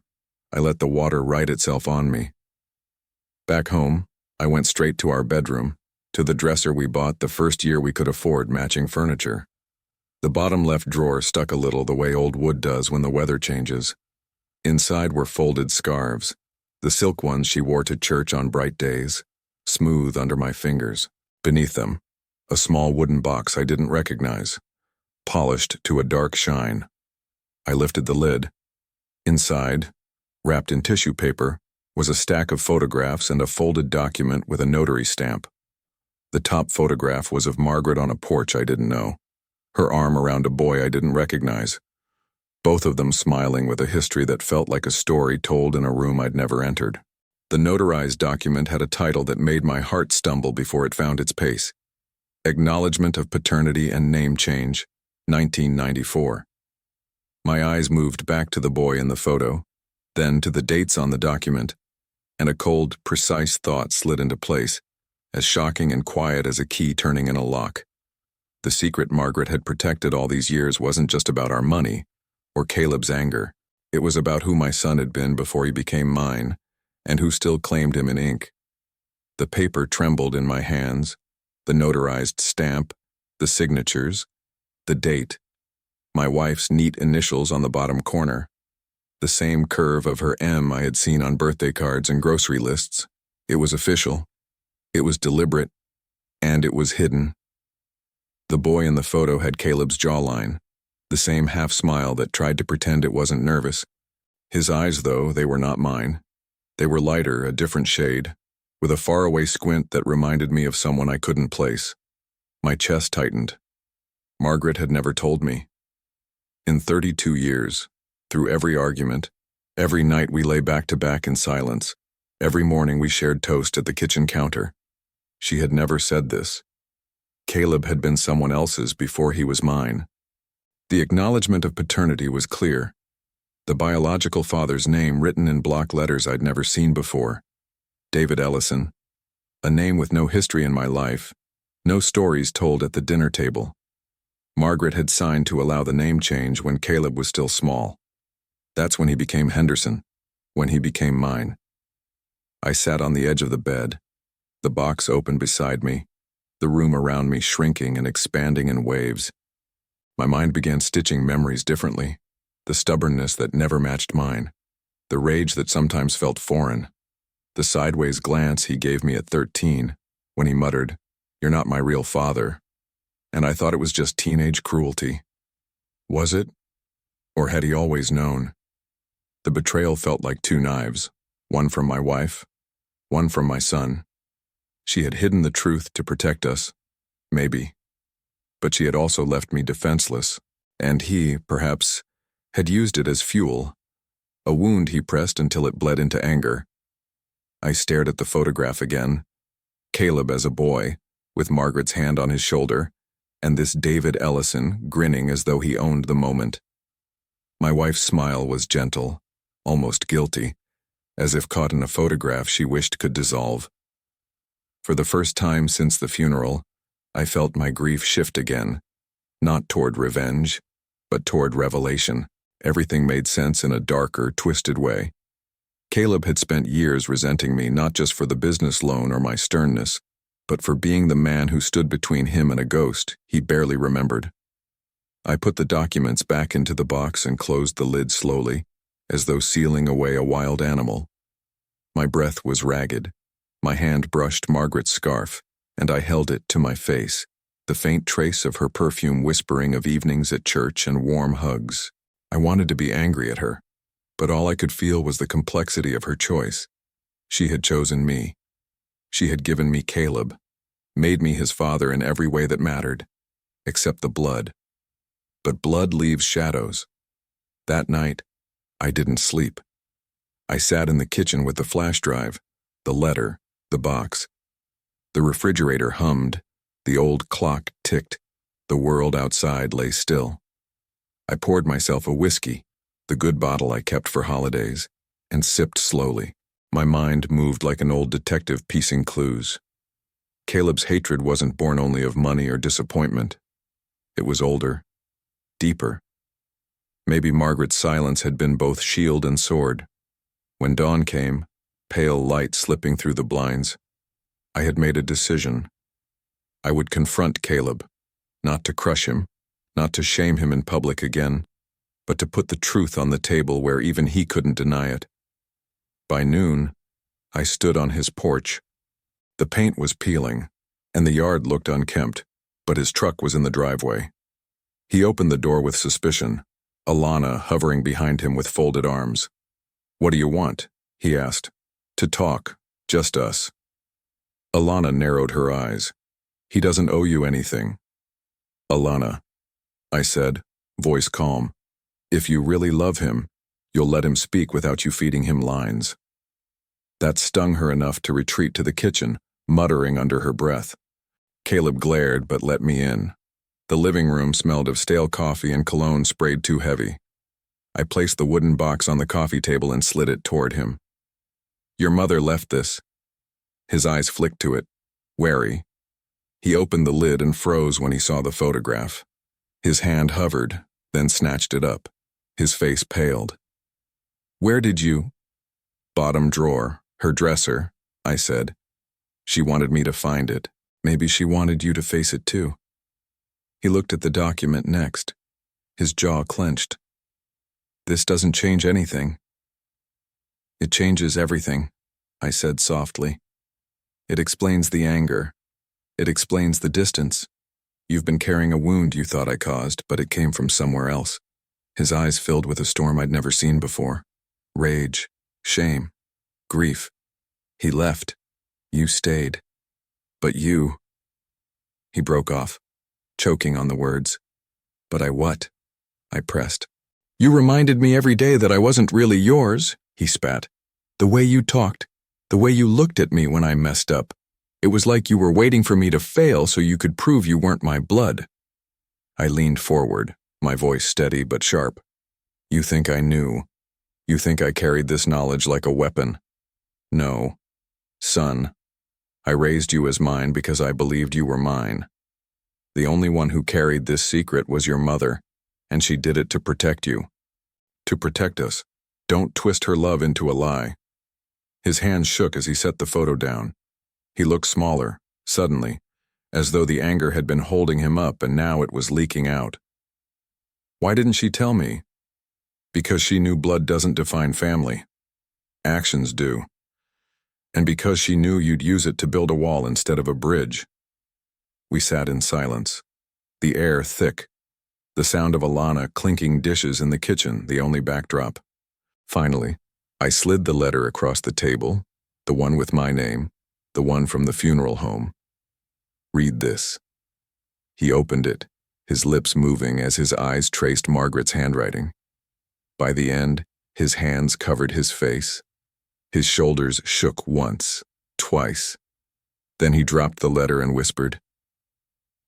I let the water right itself on me. Back home, I went straight to our bedroom, to the dresser we bought the first year we could afford matching furniture. The bottom left drawer stuck a little the way old wood does when the weather changes. Inside were folded scarves, the silk ones she wore to church on bright days, smooth under my fingers. Beneath them, a small wooden box I didn't recognize, polished to a dark shine. I lifted the lid. Inside, wrapped in tissue paper, was a stack of photographs and a folded document with a notary stamp. The top photograph was of Margaret on a porch I didn't know, her arm around a boy I didn't recognize, both of them smiling with a history that felt like a story told in a room I'd never entered. The notarized document had a title that made my heart stumble before it found its pace. Acknowledgement of Paternity and Name Change, 1994. My eyes moved back to the boy in the photo, then to the dates on the document, and a cold, precise thought slid into place, as shocking and quiet as a key turning in a lock. The secret Margaret had protected all these years wasn't just about our money, or Caleb's anger. It was about who my son had been before he became mine, and who still claimed him in ink. The paper trembled in my hands, the notarized stamp, the signatures, the date, my wife's neat initials on the bottom corner, the same curve of her M I had seen on birthday cards and grocery lists. It was official, it was deliberate, and it was hidden. The boy in the photo had Caleb's jawline, the same half-smile that tried to pretend it wasn't nervous. His eyes, though, they were not mine. They were lighter, a different shade, with a faraway squint that reminded me of someone I couldn't place. My chest tightened. Margaret had never told me. In 32 years, Through every argument, every night we lay back to back in silence, every morning we shared toast at the kitchen counter. She had never said this. Caleb had been someone else's before he was mine. The acknowledgement of paternity was clear. The biological father's name written in block letters I'd never seen before. David Ellison. A name with no history in my life, no stories told at the dinner table. Margaret had signed to allow the name change when Caleb was still small. That's when he became Henderson, when he became mine. I sat on the edge of the bed, the box open beside me, the room around me shrinking and expanding in waves. My mind began stitching memories differently, the stubbornness that never matched mine, the rage that sometimes felt foreign, the sideways glance he gave me at 13 when he muttered, "You're not my real father," and I thought it was just teenage cruelty. Was it? Or had he always known? The betrayal felt like two knives, one from my wife, one from my son. She had hidden the truth to protect us, maybe. But she had also left me defenseless, and he, perhaps, had used it as fuel, a wound he pressed until it bled into anger. I stared at the photograph again, Caleb as a boy, with Margaret's hand on his shoulder, and this David Ellison grinning as though he owned the moment. My wife's smile was gentle, almost guilty, as if caught in a photograph she wished could dissolve. For the first time since the funeral, I felt my grief shift again, not toward revenge, but toward revelation. Everything made sense in a darker, twisted way. Caleb had spent years resenting me not just for the business loan or my sternness, but for being the man who stood between him and a ghost he barely remembered. I put the documents back into the box and closed the lid slowly, as though sealing away a wild animal. My breath was ragged. My hand brushed Margaret's scarf, and I held it to my face, the faint trace of her perfume whispering of evenings at church and warm hugs. I wanted to be angry at her, but all I could feel was the complexity of her choice. She had chosen me. She had given me Caleb, made me his father in every way that mattered, except the blood. But blood leaves shadows. That night, I didn't sleep. I sat in the kitchen with the flash drive, the letter, the box. The refrigerator hummed, the old clock ticked, the world outside lay still. I poured myself a whiskey, the good bottle I kept for holidays, and sipped slowly. My mind moved like an old detective piecing clues. Caleb's hatred wasn't born only of money or disappointment. It was older, deeper. Maybe Margaret's silence had been both shield and sword. When dawn came, pale light slipping through the blinds, I had made a decision. I would confront Caleb, not to crush him, not to shame him in public again, but to put the truth on the table where even he couldn't deny it. By noon, I stood on his porch. The paint was peeling, and the yard looked unkempt, but his truck was in the driveway. He opened the door with suspicion, Alana hovering behind him with folded arms. "What do you want?" he asked. "To talk, just us." Alana narrowed her eyes. "He doesn't owe you anything." "Alana," I said, voice calm, "if you really love him, you'll let him speak without you feeding him lines." That stung her enough to retreat to the kitchen, muttering under her breath. Caleb glared but let me in. The living room smelled of stale coffee and cologne sprayed too heavy. I placed the wooden box on the coffee table and slid it toward him. "Your mother left this." His eyes flicked to it, wary. He opened the lid and froze when he saw the photograph. His hand hovered, then snatched it up. His face paled. "Where did you—" "Bottom drawer, her dresser," I said. "She wanted me to find it. Maybe she wanted you to face it too." He looked at the document next. His jaw clenched. "This doesn't change anything." "It changes everything," I said softly. "It explains the anger. It explains the distance. You've been carrying a wound you thought I caused, but it came from somewhere else." His eyes filled with a storm I'd never seen before. Rage, shame, grief. "He left. You stayed. But you—" He broke off, choking on the words. "But I what?" I pressed. You reminded me every day that I wasn't really yours, he spat. The way you talked, the way you looked at me when I messed up. It was like you were waiting for me to fail so you could prove you weren't my blood. I leaned forward, my voice steady but sharp. You think I knew. You think I carried this knowledge like a weapon. No. Son, I raised you as mine because I believed you were mine. The only one who carried this secret was your mother, and she did it to protect you. To protect us. Don't twist her love into a lie. His hands shook as he set the photo down. He looked smaller, suddenly, as though the anger had been holding him up and now it was leaking out. Why didn't she tell me? Because she knew blood doesn't define family. Actions do. And because she knew you'd use it to build a wall instead of a bridge. We sat in silence, the air thick, the sound of Alana clinking dishes in the kitchen the only backdrop. Finally, I slid the letter across the table, the one with my name, the one from the funeral home. Read this. He opened it, his lips moving as his eyes traced Margaret's handwriting. By the end, his hands covered his face. His shoulders shook once, twice. Then he dropped the letter and whispered,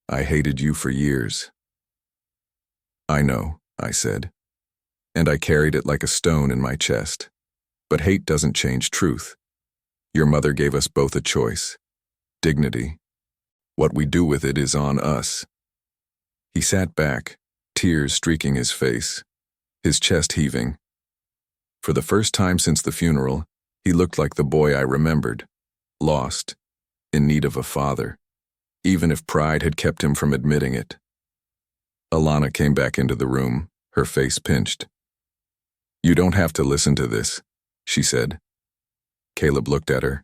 I hated you for years. I know, I said, and I carried it like a stone in my chest. But hate doesn't change truth. Your mother gave us both a choice. Dignity. What we do with it is on us. He sat back, tears streaking his face, his chest heaving. For the first time since the funeral, he looked like the boy I remembered, lost, in need of a father, even if pride had kept him from admitting it. Alana came back into the room, her face pinched. You don't have to listen to this, she said. Caleb looked at her,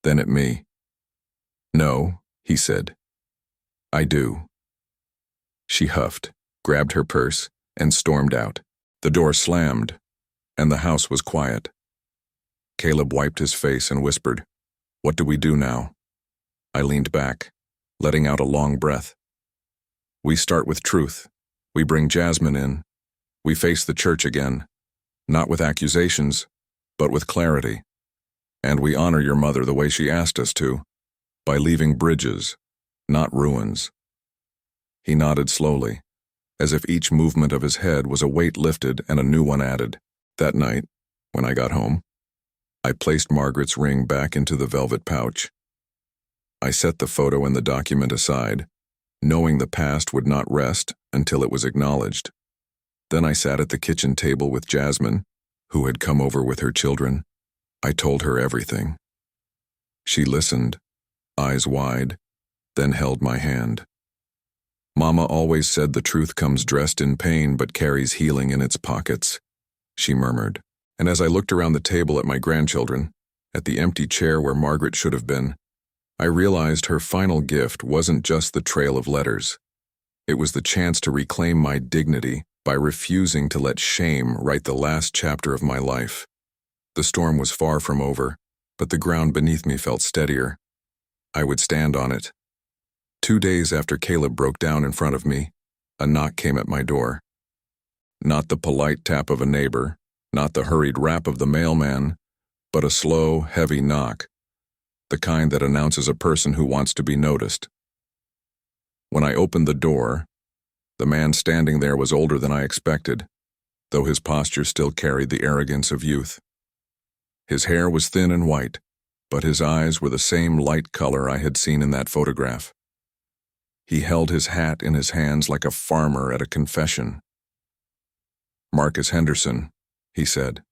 then at me. No, he said. I do. She huffed, grabbed her purse, and stormed out. The door slammed, and the house was quiet. Caleb wiped his face and whispered, What do we do now? I leaned back, letting out a long breath. We start with truth. We bring Jasmine in. We face the church again, not with accusations, but with clarity. And we honor your mother the way she asked us to, by leaving bridges, not ruins. He nodded slowly, as if each movement of his head was a weight lifted and a new one added. That night, when I got home, I placed Margaret's ring back into the velvet pouch. I set the photo and the document aside, knowing the past would not rest until it was acknowledged. Then I sat at the kitchen table with Jasmine, who had come over with her children. I told her everything. She listened, eyes wide, then held my hand. Mama always said the truth comes dressed in pain but carries healing in its pockets, she murmured. And as I looked around the table at my grandchildren, at the empty chair where Margaret should have been, I realized her final gift wasn't just the trail of letters. It was the chance to reclaim my dignity by refusing to let shame write the last chapter of my life. The storm was far from over, but the ground beneath me felt steadier. I would stand on it. 2 days after Caleb broke down in front of me, a knock came at my door. Not the polite tap of a neighbor, not the hurried rap of the mailman, but a slow, heavy knock, the kind that announces a person who wants to be noticed. When I opened the door, the man standing there was older than I expected, though his posture still carried the arrogance of youth. His hair was thin and white, but his eyes were the same light color I had seen in that photograph. He held his hat in his hands like a farmer at a confession. Marcus Henderson, he said.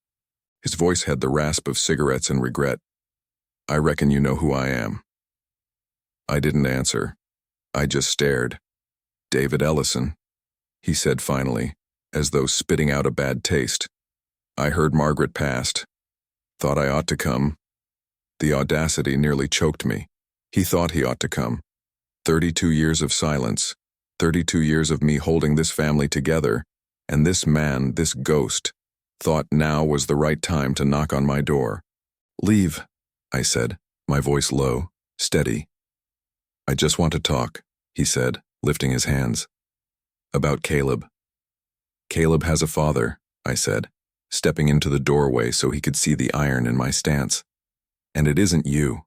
His voice had the rasp of cigarettes and regret. I reckon you know who I am. I didn't answer. I just stared. David Ellison, he said finally, as though spitting out a bad taste. I heard Margaret passed. Thought I ought to come. The audacity nearly choked me. He thought he ought to come. 32 years of silence, 32 years of me holding this family together, and this man, this ghost, thought now was the right time to knock on my door. Leave, I said, my voice low, steady. I just want to talk, he said, lifting his hands. About Caleb. Caleb has a father, I said, stepping into the doorway so he could see the iron in my stance. And it isn't you.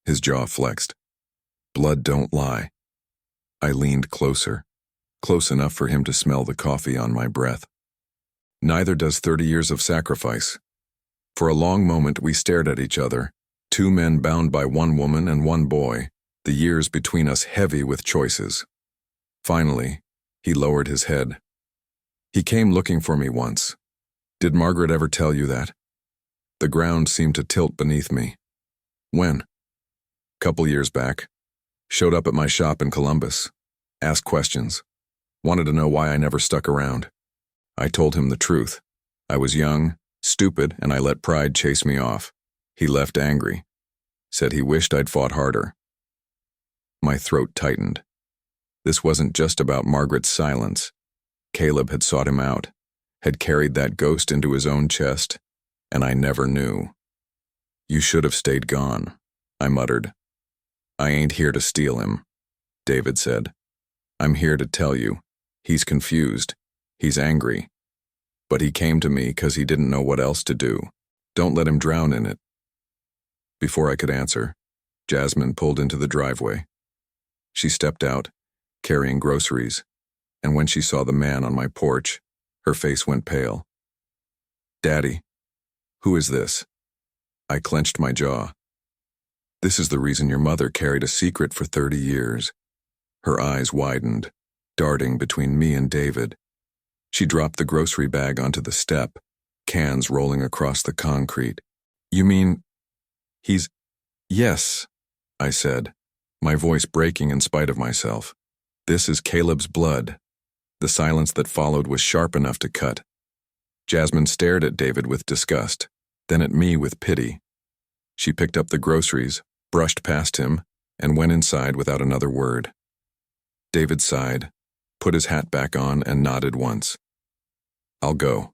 His jaw flexed. Blood don't lie. I leaned closer, close enough for him to smell the coffee on my breath. Neither does 30 years of sacrifice. For a long moment we stared at each other, two men bound by one woman and one boy, the years between us heavy with choices. Finally, he lowered his head. He came looking for me once. Did Margaret ever tell you that? The ground seemed to tilt beneath me. When? Couple years back. Showed up at my shop in Columbus. Asked questions. Wanted to know why I never stuck around. I told him the truth. I was young, stupid, and I let pride chase me off. He left angry. Said he wished I'd fought harder. My throat tightened. This wasn't just about Margaret's silence. Caleb had sought him out, had carried that ghost into his own chest, and I never knew. You should have stayed gone, I muttered. I ain't here to steal him, David said. I'm here to tell you. He's confused. He's angry. But he came to me because he didn't know what else to do. Don't let him drown in it. Before I could answer, Jasmine pulled into the driveway. She stepped out, carrying groceries, and when she saw the man on my porch, her face went pale. Daddy, who is this? I clenched my jaw. This is the reason your mother carried a secret for 30 years. Her eyes widened, darting between me and David. She dropped the grocery bag onto the step, cans rolling across the concrete. You mean, he's... Yes, I said, my voice breaking in spite of myself. This is Caleb's blood. The silence that followed was sharp enough to cut. Jasmine stared at David with disgust, then at me with pity. She picked up the groceries, brushed past him, and went inside without another word. David sighed, put his hat back on, and nodded once. I'll go.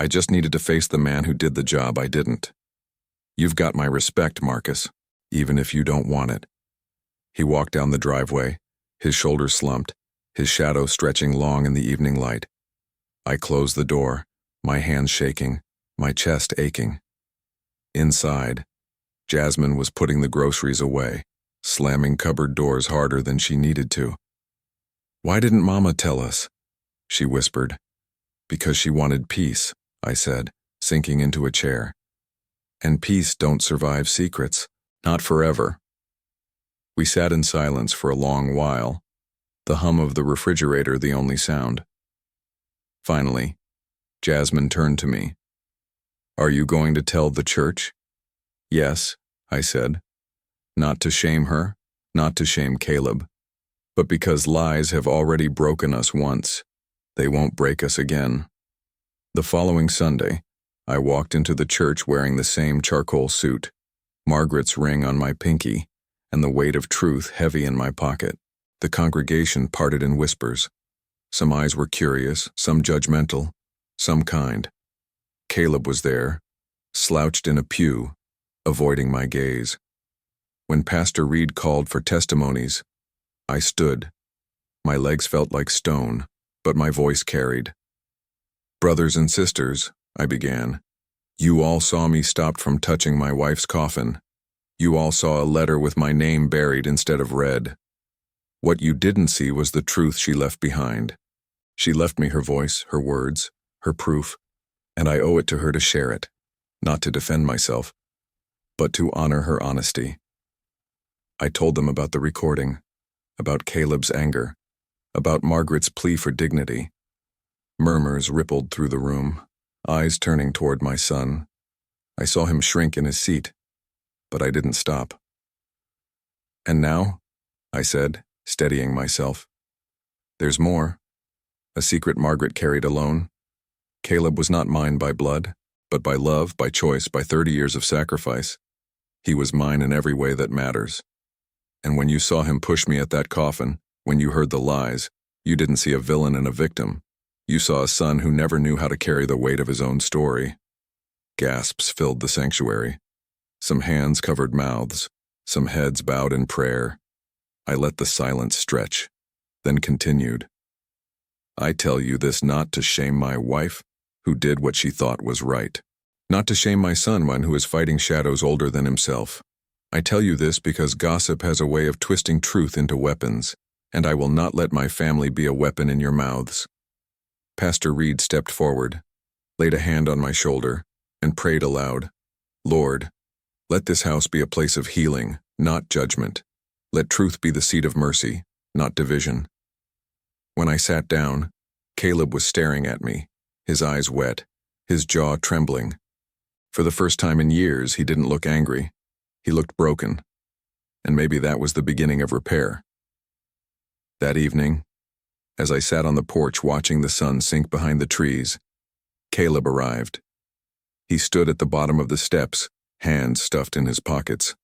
I just needed to face the man who did the job I didn't. You've got my respect, Marcus, even if you don't want it. He walked down the driveway, his shoulders slumped, his shadow stretching long in the evening light. I closed the door, my hands shaking, my chest aching. Inside, Jasmine was putting the groceries away, slamming cupboard doors harder than she needed to. Why didn't Mama tell us? She whispered. Because she wanted peace, I said, sinking into a chair. And peace don't survive secrets, not forever. We sat in silence for a long while, the hum of the refrigerator the only sound. Finally, Jasmine turned to me. Are you going to tell the church? Yes, I said. Not to shame her, not to shame Caleb, but because lies have already broken us once, they won't break us again. The following Sunday, I walked into the church wearing the same charcoal suit, Margaret's ring on my pinky, and the weight of truth heavy in my pocket. The congregation parted in whispers. Some eyes were curious, some judgmental, some kind. Caleb was there, slouched in a pew, avoiding my gaze. When Pastor Reed called for testimonies, I stood. My legs felt like stone, but my voice carried. Brothers and sisters, I began, you all saw me stopped from touching my wife's coffin. You all saw a letter with my name buried instead of read. What you didn't see was the truth she left behind. She left me her voice, her words, her proof, and I owe it to her to share it, not to defend myself, but to honor her honesty. I told them about the recording, about Caleb's anger, about Margaret's plea for dignity. Murmurs rippled through the room, eyes turning toward my son. I saw him shrink in his seat, but I didn't stop. And now, I said, steadying myself, there's more. A secret Margaret carried alone. Caleb was not mine by blood, but by love, by choice, by 30 years of sacrifice. He was mine in every way that matters. And when you saw him push me at that coffin, when you heard the lies, you didn't see a villain and a victim. You saw a son who never knew how to carry the weight of his own story. Gasps filled the sanctuary. Some hands covered mouths, some heads bowed in prayer. I let the silence stretch, then continued. I tell you this not to shame my wife, who did what she thought was right. Not to shame my son, one who is fighting shadows older than himself. I tell you this because gossip has a way of twisting truth into weapons, and I will not let my family be a weapon in your mouths. Pastor Reed stepped forward, laid a hand on my shoulder, and prayed aloud. Lord, let this house be a place of healing, not judgment. Let truth be the seat of mercy, not division. When I sat down, Caleb was staring at me, his eyes wet, his jaw trembling. For the first time in years, he didn't look angry. He looked broken, and maybe that was the beginning of repair. That evening, as I sat on the porch watching the sun sink behind the trees, Caleb arrived. He stood at the bottom of the steps, hands stuffed in his pockets.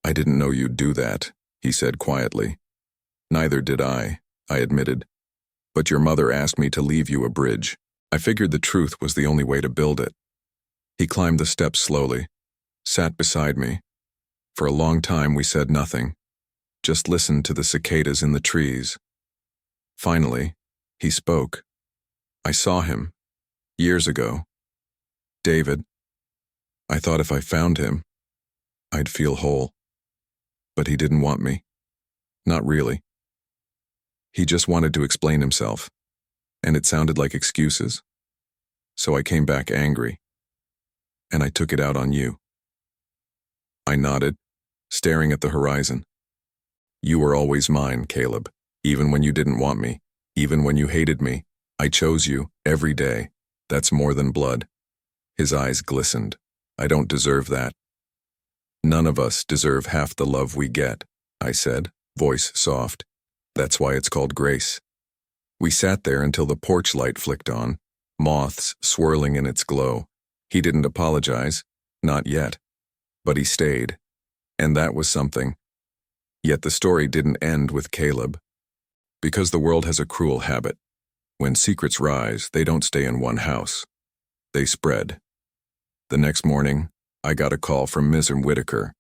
I didn't know you'd do that, he said quietly. Neither did I admitted. But your mother asked me to leave you a bridge. I figured the truth was the only way to build it. He climbed the steps slowly, sat beside me. For a long time we said nothing, just listened to the cicadas in the trees. Finally, he spoke. I saw him, years ago. David. I thought if I found him, I'd feel whole. But he didn't want me. Not really. He just wanted to explain himself, and it sounded like excuses. So I came back angry, and I took it out on you. I nodded, staring at the horizon. You were always mine, Caleb, even when you didn't want me, even when you hated me. I chose you every day. That's more than blood. His eyes glistened. I don't deserve that. None of us deserve half the love we get, I said, voice soft. That's why it's called grace. We sat there until the porch light flicked on, moths swirling in its glow. He didn't apologize, not yet. But he stayed, and that was something. Yet the story didn't end with Caleb. Because the world has a cruel habit. When secrets rise, they don't stay in one house. They spread. The next morning, I got a call from Ms. Whitaker.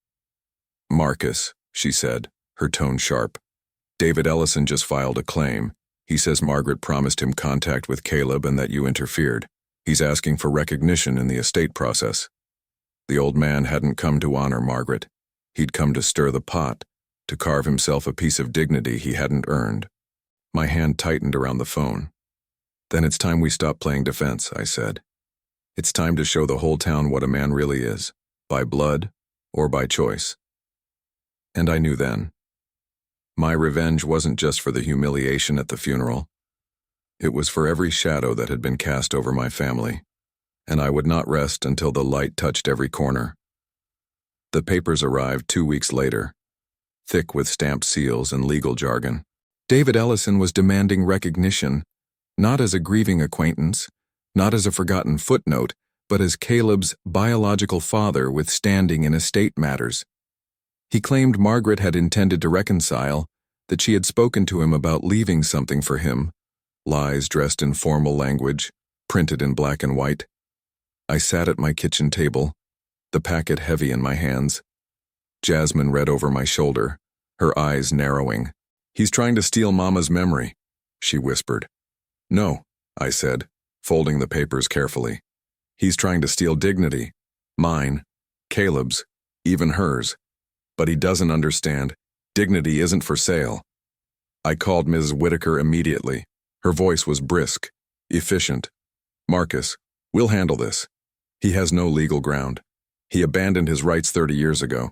Marcus, she said, her tone sharp. David Ellison just filed a claim. He says Margaret promised him contact with Caleb and that you interfered. He's asking for recognition in the estate process. The old man hadn't come to honor Margaret. He'd come to stir the pot, to carve himself a piece of dignity he hadn't earned. My hand tightened around the phone. Then it's time we stop playing defense, I said. It's time to show the whole town what a man really is, by blood or by choice. And I knew then. My revenge wasn't just for the humiliation at the funeral. It was for every shadow that had been cast over my family, and I would not rest until the light touched every corner. The papers arrived 2 weeks later, thick with stamped seals and legal jargon. David Ellison was demanding recognition, not as a grieving acquaintance, not as a forgotten footnote, but as Caleb's biological father with standing in estate matters. He claimed Margaret had intended to reconcile, that she had spoken to him about leaving something for him, lies dressed in formal language, printed in black and white. I sat at my kitchen table, the packet heavy in my hands. Jasmine read over my shoulder, her eyes narrowing. He's trying to steal Mama's memory, she whispered. No, I said, folding the papers carefully. He's trying to steal dignity. Mine, Caleb's, even hers. But he doesn't understand. Dignity isn't for sale. I called Ms. Whitaker immediately. Her voice was brisk, efficient. Marcus, we'll handle this. He has no legal ground. He abandoned his rights 30 years ago.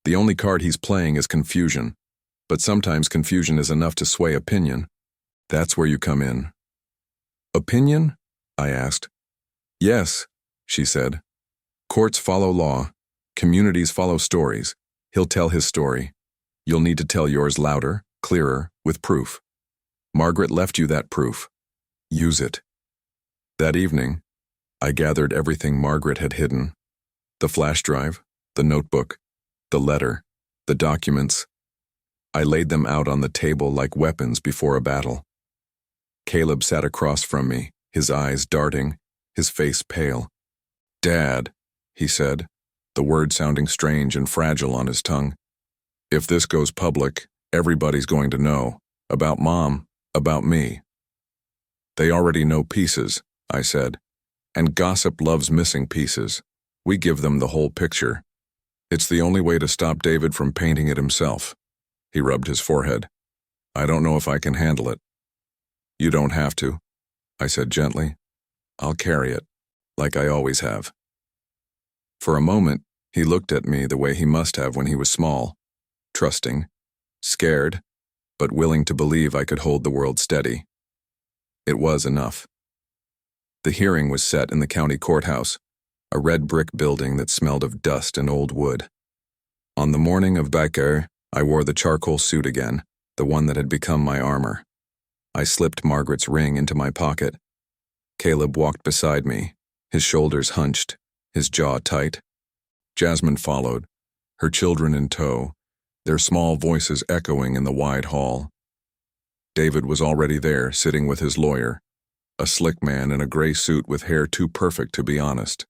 The only card he's playing is confusion. But sometimes confusion is enough to sway opinion. That's where you come in. Opinion? I asked. Yes, she said. Courts follow law. Communities follow stories. He'll tell his story. You'll need to tell yours louder, clearer, with proof. Margaret left you that proof. Use it. That evening, I gathered everything Margaret had hidden. The flash drive, the notebook, the letter, the documents. I laid them out on the table like weapons before a battle. Caleb sat across from me, his eyes darting, his face pale. Dad, he said, the word sounding strange and fragile on his tongue. If this goes public, everybody's going to know. About Mom, about me. They already know pieces, I said, and gossip loves missing pieces. We give them the whole picture. It's the only way to stop David from painting it himself. He rubbed his forehead. I don't know if I can handle it. You don't have to, I said gently. I'll carry it, like I always have. For a moment, he looked at me the way he must have when he was small, trusting, scared, but willing to believe I could hold the world steady. It was enough. The hearing was set in the county courthouse, a red brick building that smelled of dust and old wood. On the morning of Becker, I wore the charcoal suit again, the one that had become my armor. I slipped Margaret's ring into my pocket. Caleb walked beside me, his shoulders hunched, his jaw tight. Jasmine followed, her children in tow, their small voices echoing in the wide hall. David was already there, sitting with his lawyer, a slick man in a gray suit with hair too perfect to be honest.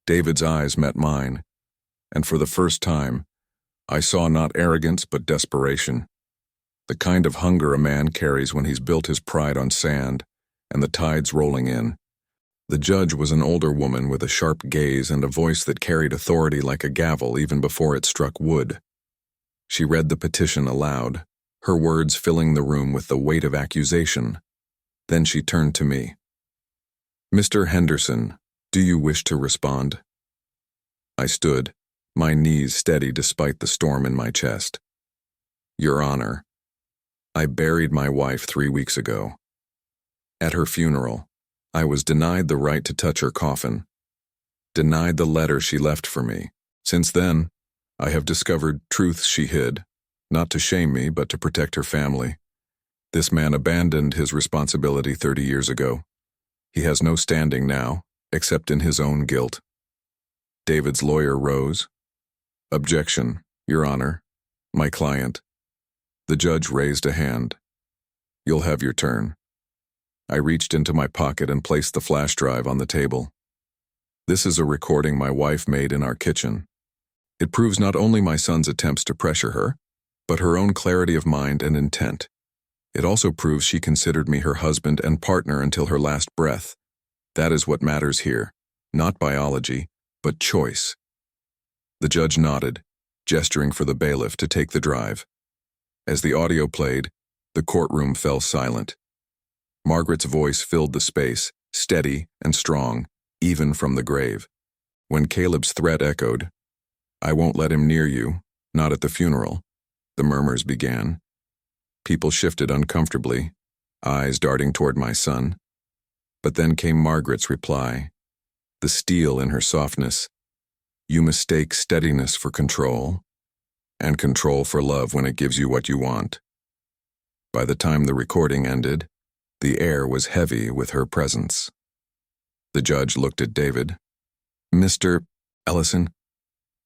David's eyes met mine, and for the first time, I saw not arrogance but desperation, the kind of hunger a man carries when he's built his pride on sand and the tide's rolling in. The judge was an older woman with a sharp gaze and a voice that carried authority like a gavel even before it struck wood. She read the petition aloud, her words filling the room with the weight of accusation. Then she turned to me. Mr. Henderson, do you wish to respond? I stood, my knees steady despite the storm in my chest. Your Honor, I buried my wife 3 weeks ago. At her funeral, I was denied the right to touch her coffin, denied the letter she left for me. Since then, I have discovered truths she hid, not to shame me but to protect her family. This man abandoned his responsibility 30 years ago. He has no standing now, except in his own guilt. David's lawyer rose. Objection, Your Honor. My client. The judge raised a hand. You'll have your turn. I reached into my pocket and placed the flash drive on the table. This is a recording my wife made in our kitchen. It proves not only my son's attempts to pressure her, but her own clarity of mind and intent. It also proves she considered me her husband and partner until her last breath. That is what matters here, not biology, but choice. The judge nodded, gesturing for the bailiff to take the drive. As the audio played, the courtroom fell silent. Margaret's voice filled the space, steady and strong, even from the grave. When Caleb's threat echoed, I won't let him near you, not at the funeral, the murmurs began. People shifted uncomfortably, eyes darting toward my son. But then came Margaret's reply, the steel in her softness. You mistake steadiness for control, and control for love when it gives you what you want. By the time the recording ended, the air was heavy with her presence. The judge looked at David. Mr. Ellison,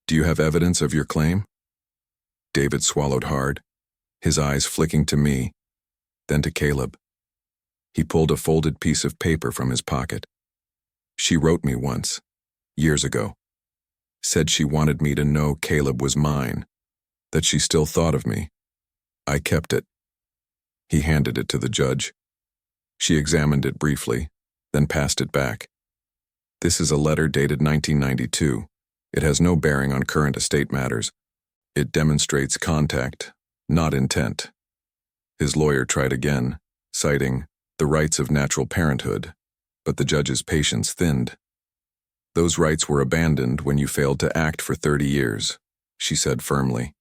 do you have evidence of your claim? David swallowed hard, his eyes flicking to me, then to Caleb. He pulled a folded piece of paper from his pocket. She wrote me once, years ago. Said she wanted me to know Caleb was mine, that she still thought of me. I kept it. He handed it to the judge. She examined it briefly, then passed it back. This is a letter dated 1992. It has no bearing on current estate matters. It demonstrates contact, not intent. His lawyer tried again, citing the rights of natural parenthood, but the judge's patience thinned. Those rights were abandoned when you failed to act for 30 years, she said firmly.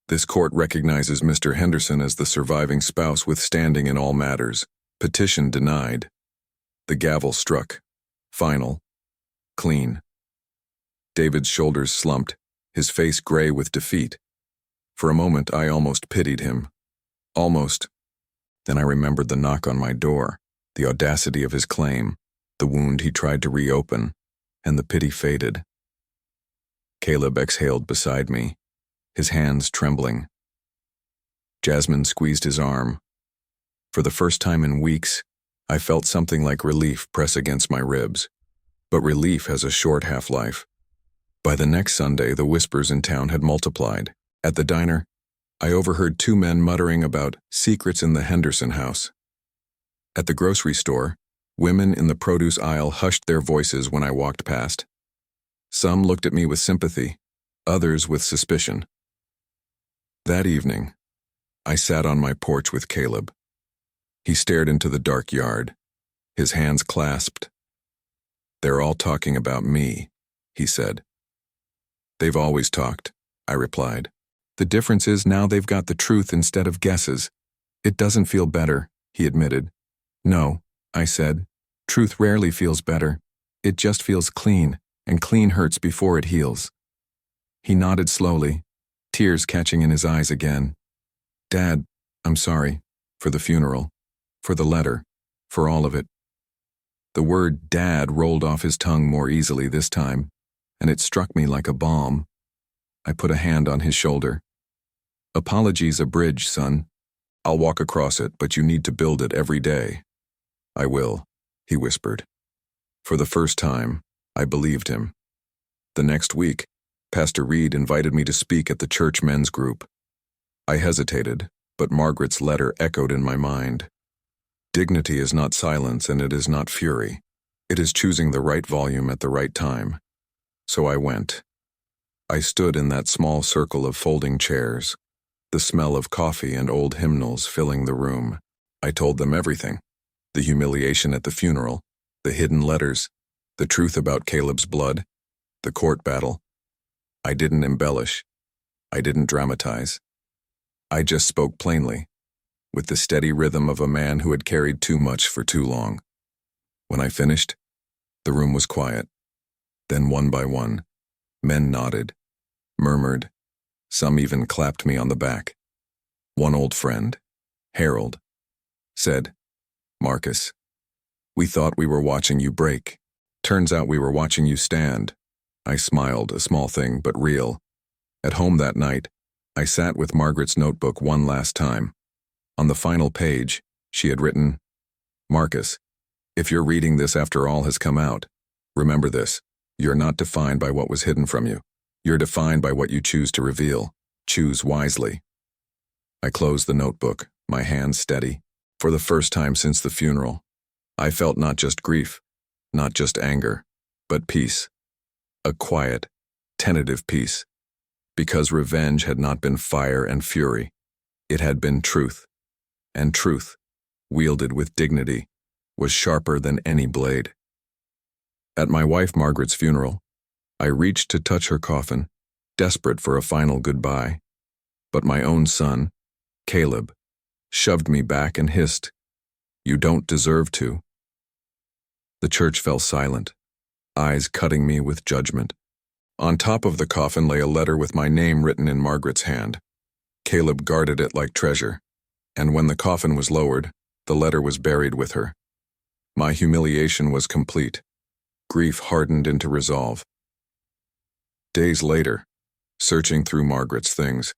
This court recognizes Mr. Henderson as the surviving spouse with standing in all matters. Petition denied. The gavel struck. Final. Clean. David's shoulders slumped, his face gray with defeat. For a moment, I almost pitied him. Almost. Then I remembered the knock on my door, the audacity of his claim, the wound he tried to reopen, and the pity faded. Caleb exhaled beside me, his hands trembling. Jasmine squeezed his arm. For the first time in weeks, I felt something like relief press against my ribs. But relief has a short half-life. By the next Sunday, the whispers in town had multiplied. At the diner, I overheard two men muttering about secrets in the Henderson house. At the grocery store, women in the produce aisle hushed their voices when I walked past. Some looked at me with sympathy, others with suspicion. That evening, I sat on my porch with Caleb. He stared into the dark yard, his hands clasped. "They're all talking about me," he said. "They've always talked," I replied. "The difference is now they've got the truth instead of guesses. It doesn't feel better," he admitted. "No," I said. "Truth rarely feels better. It just feels clean, and clean hurts before it heals." He nodded slowly, tears catching in his eyes again. "Dad, I'm sorry. For the funeral. For the letter. For all of it." The word "Dad" rolled off his tongue more easily this time, and it struck me like a bomb. I put a hand on his shoulder. "Apology's a bridge, son. I'll walk across it, but you need to build it every day." "I will," he whispered. For the first time, I believed him. The next week, Pastor Reed invited me to speak at the church men's group. I hesitated, but Margaret's letter echoed in my mind. Dignity is not silence, and it is not fury. It is choosing the right volume at the right time. So I went. I stood in that small circle of folding chairs, the smell of coffee and old hymnals filling the room. I told them everything. The humiliation at the funeral, the hidden letters, the truth about Caleb's blood, the court battle. I didn't embellish. I didn't dramatize. I just spoke plainly, with the steady rhythm of a man who had carried too much for too long. When I finished, the room was quiet. Then one by one, men nodded, murmured. Some even clapped me on the back. One old friend, Harold, said, "Marcus, we thought we were watching you break. Turns out we were watching you stand." I smiled, a small thing, but real. At home that night, I sat with Margaret's notebook one last time. On the final page, she had written, "Marcus, if you're reading this after all has come out, remember this. You're not defined by what was hidden from you. You're defined by what you choose to reveal. Choose wisely." I closed the notebook, my hands steady. For the first time since the funeral, I felt not just grief, not just anger, but peace. A quiet, tentative peace. Because revenge had not been fire and fury. It had been truth. And truth, wielded with dignity, was sharper than any blade. At my wife Margaret's funeral, I reached to touch her coffin, desperate for a final goodbye. But my own son, Caleb, shoved me back and hissed, "You don't deserve to." The church fell silent, eyes cutting me with judgment. On top of the coffin lay a letter with my name written in Margaret's hand. Caleb guarded it like treasure, and when the coffin was lowered, the letter was buried with her. My humiliation was complete. Grief hardened into resolve. Days later, searching through Margaret's things,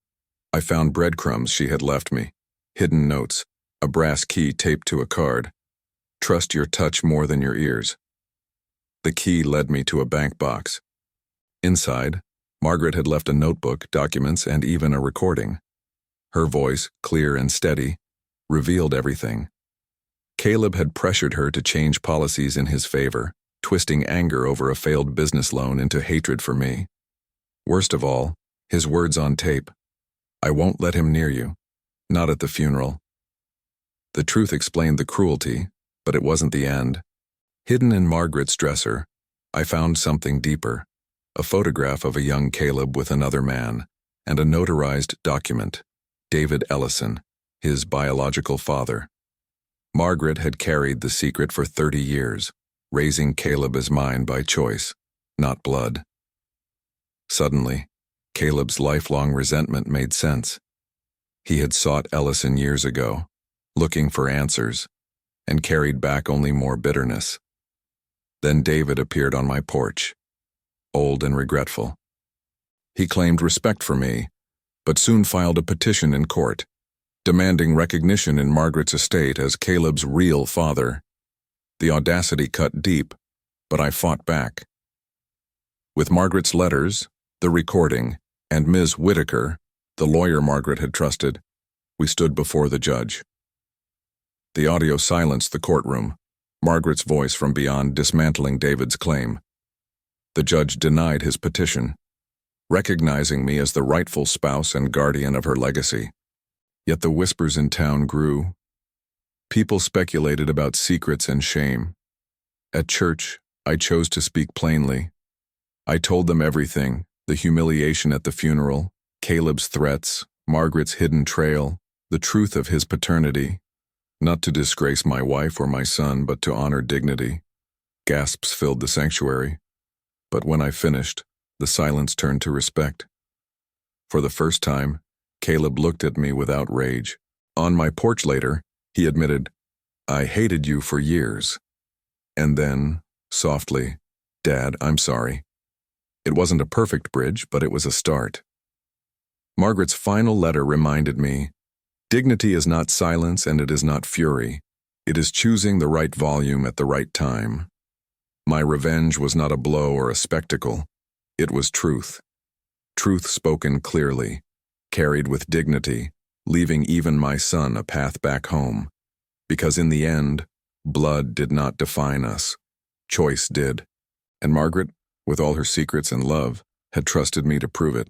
I found breadcrumbs she had left me, hidden notes, a brass key taped to a card. "Trust your touch more than your ears." The key led me to a bank box. Inside, Margaret had left a notebook, documents, and even a recording. Her voice, clear and steady, revealed everything. Caleb had pressured her to change policies in his favor, twisting anger over a failed business loan into hatred for me. Worst of all, his words on tape. "I won't let him near you. Not at the funeral." The truth explained the cruelty, but it wasn't the end. Hidden in Margaret's dresser, I found something deeper. A photograph of a young Caleb with another man, and a notarized document. David Ellison, his biological father. Margaret had carried the secret for 30 years, raising Caleb as mine by choice, not blood. Suddenly, Caleb's lifelong resentment made sense. He had sought Ellison years ago, looking for answers, and carried back only more bitterness. Then David appeared on my porch, old and regretful. He claimed respect for me, but soon filed a petition in court, demanding recognition in Margaret's estate as Caleb's real father. The audacity cut deep, but I fought back. With Margaret's letters, the recording, and Ms. Whitaker, the lawyer Margaret had trusted, we stood before the judge. The audio silenced the courtroom, Margaret's voice from beyond dismantling David's claim. The judge denied his petition, recognizing me as the rightful spouse and guardian of her legacy. Yet the whispers in town grew. People speculated about secrets and shame. At church, I chose to speak plainly. I told them everything, the humiliation at the funeral, Caleb's threats, Margaret's hidden trail, the truth of his paternity. Not to disgrace my wife or my son, but to honor dignity. Gasps filled the sanctuary. But when I finished, the silence turned to respect. For the first time, Caleb looked at me with outrage. On my porch later, he admitted, "I hated you for years." And then, softly, "Dad, I'm sorry." It wasn't a perfect bridge, but it was a start. Margaret's final letter reminded me, dignity is not silence and it is not fury. It is choosing the right volume at the right time. My revenge was not a blow or a spectacle. It was truth. Truth spoken clearly, carried with dignity, leaving even my son a path back home. Because in the end, blood did not define us. Choice did. And Margaret, with all her secrets and love, had trusted me to prove it.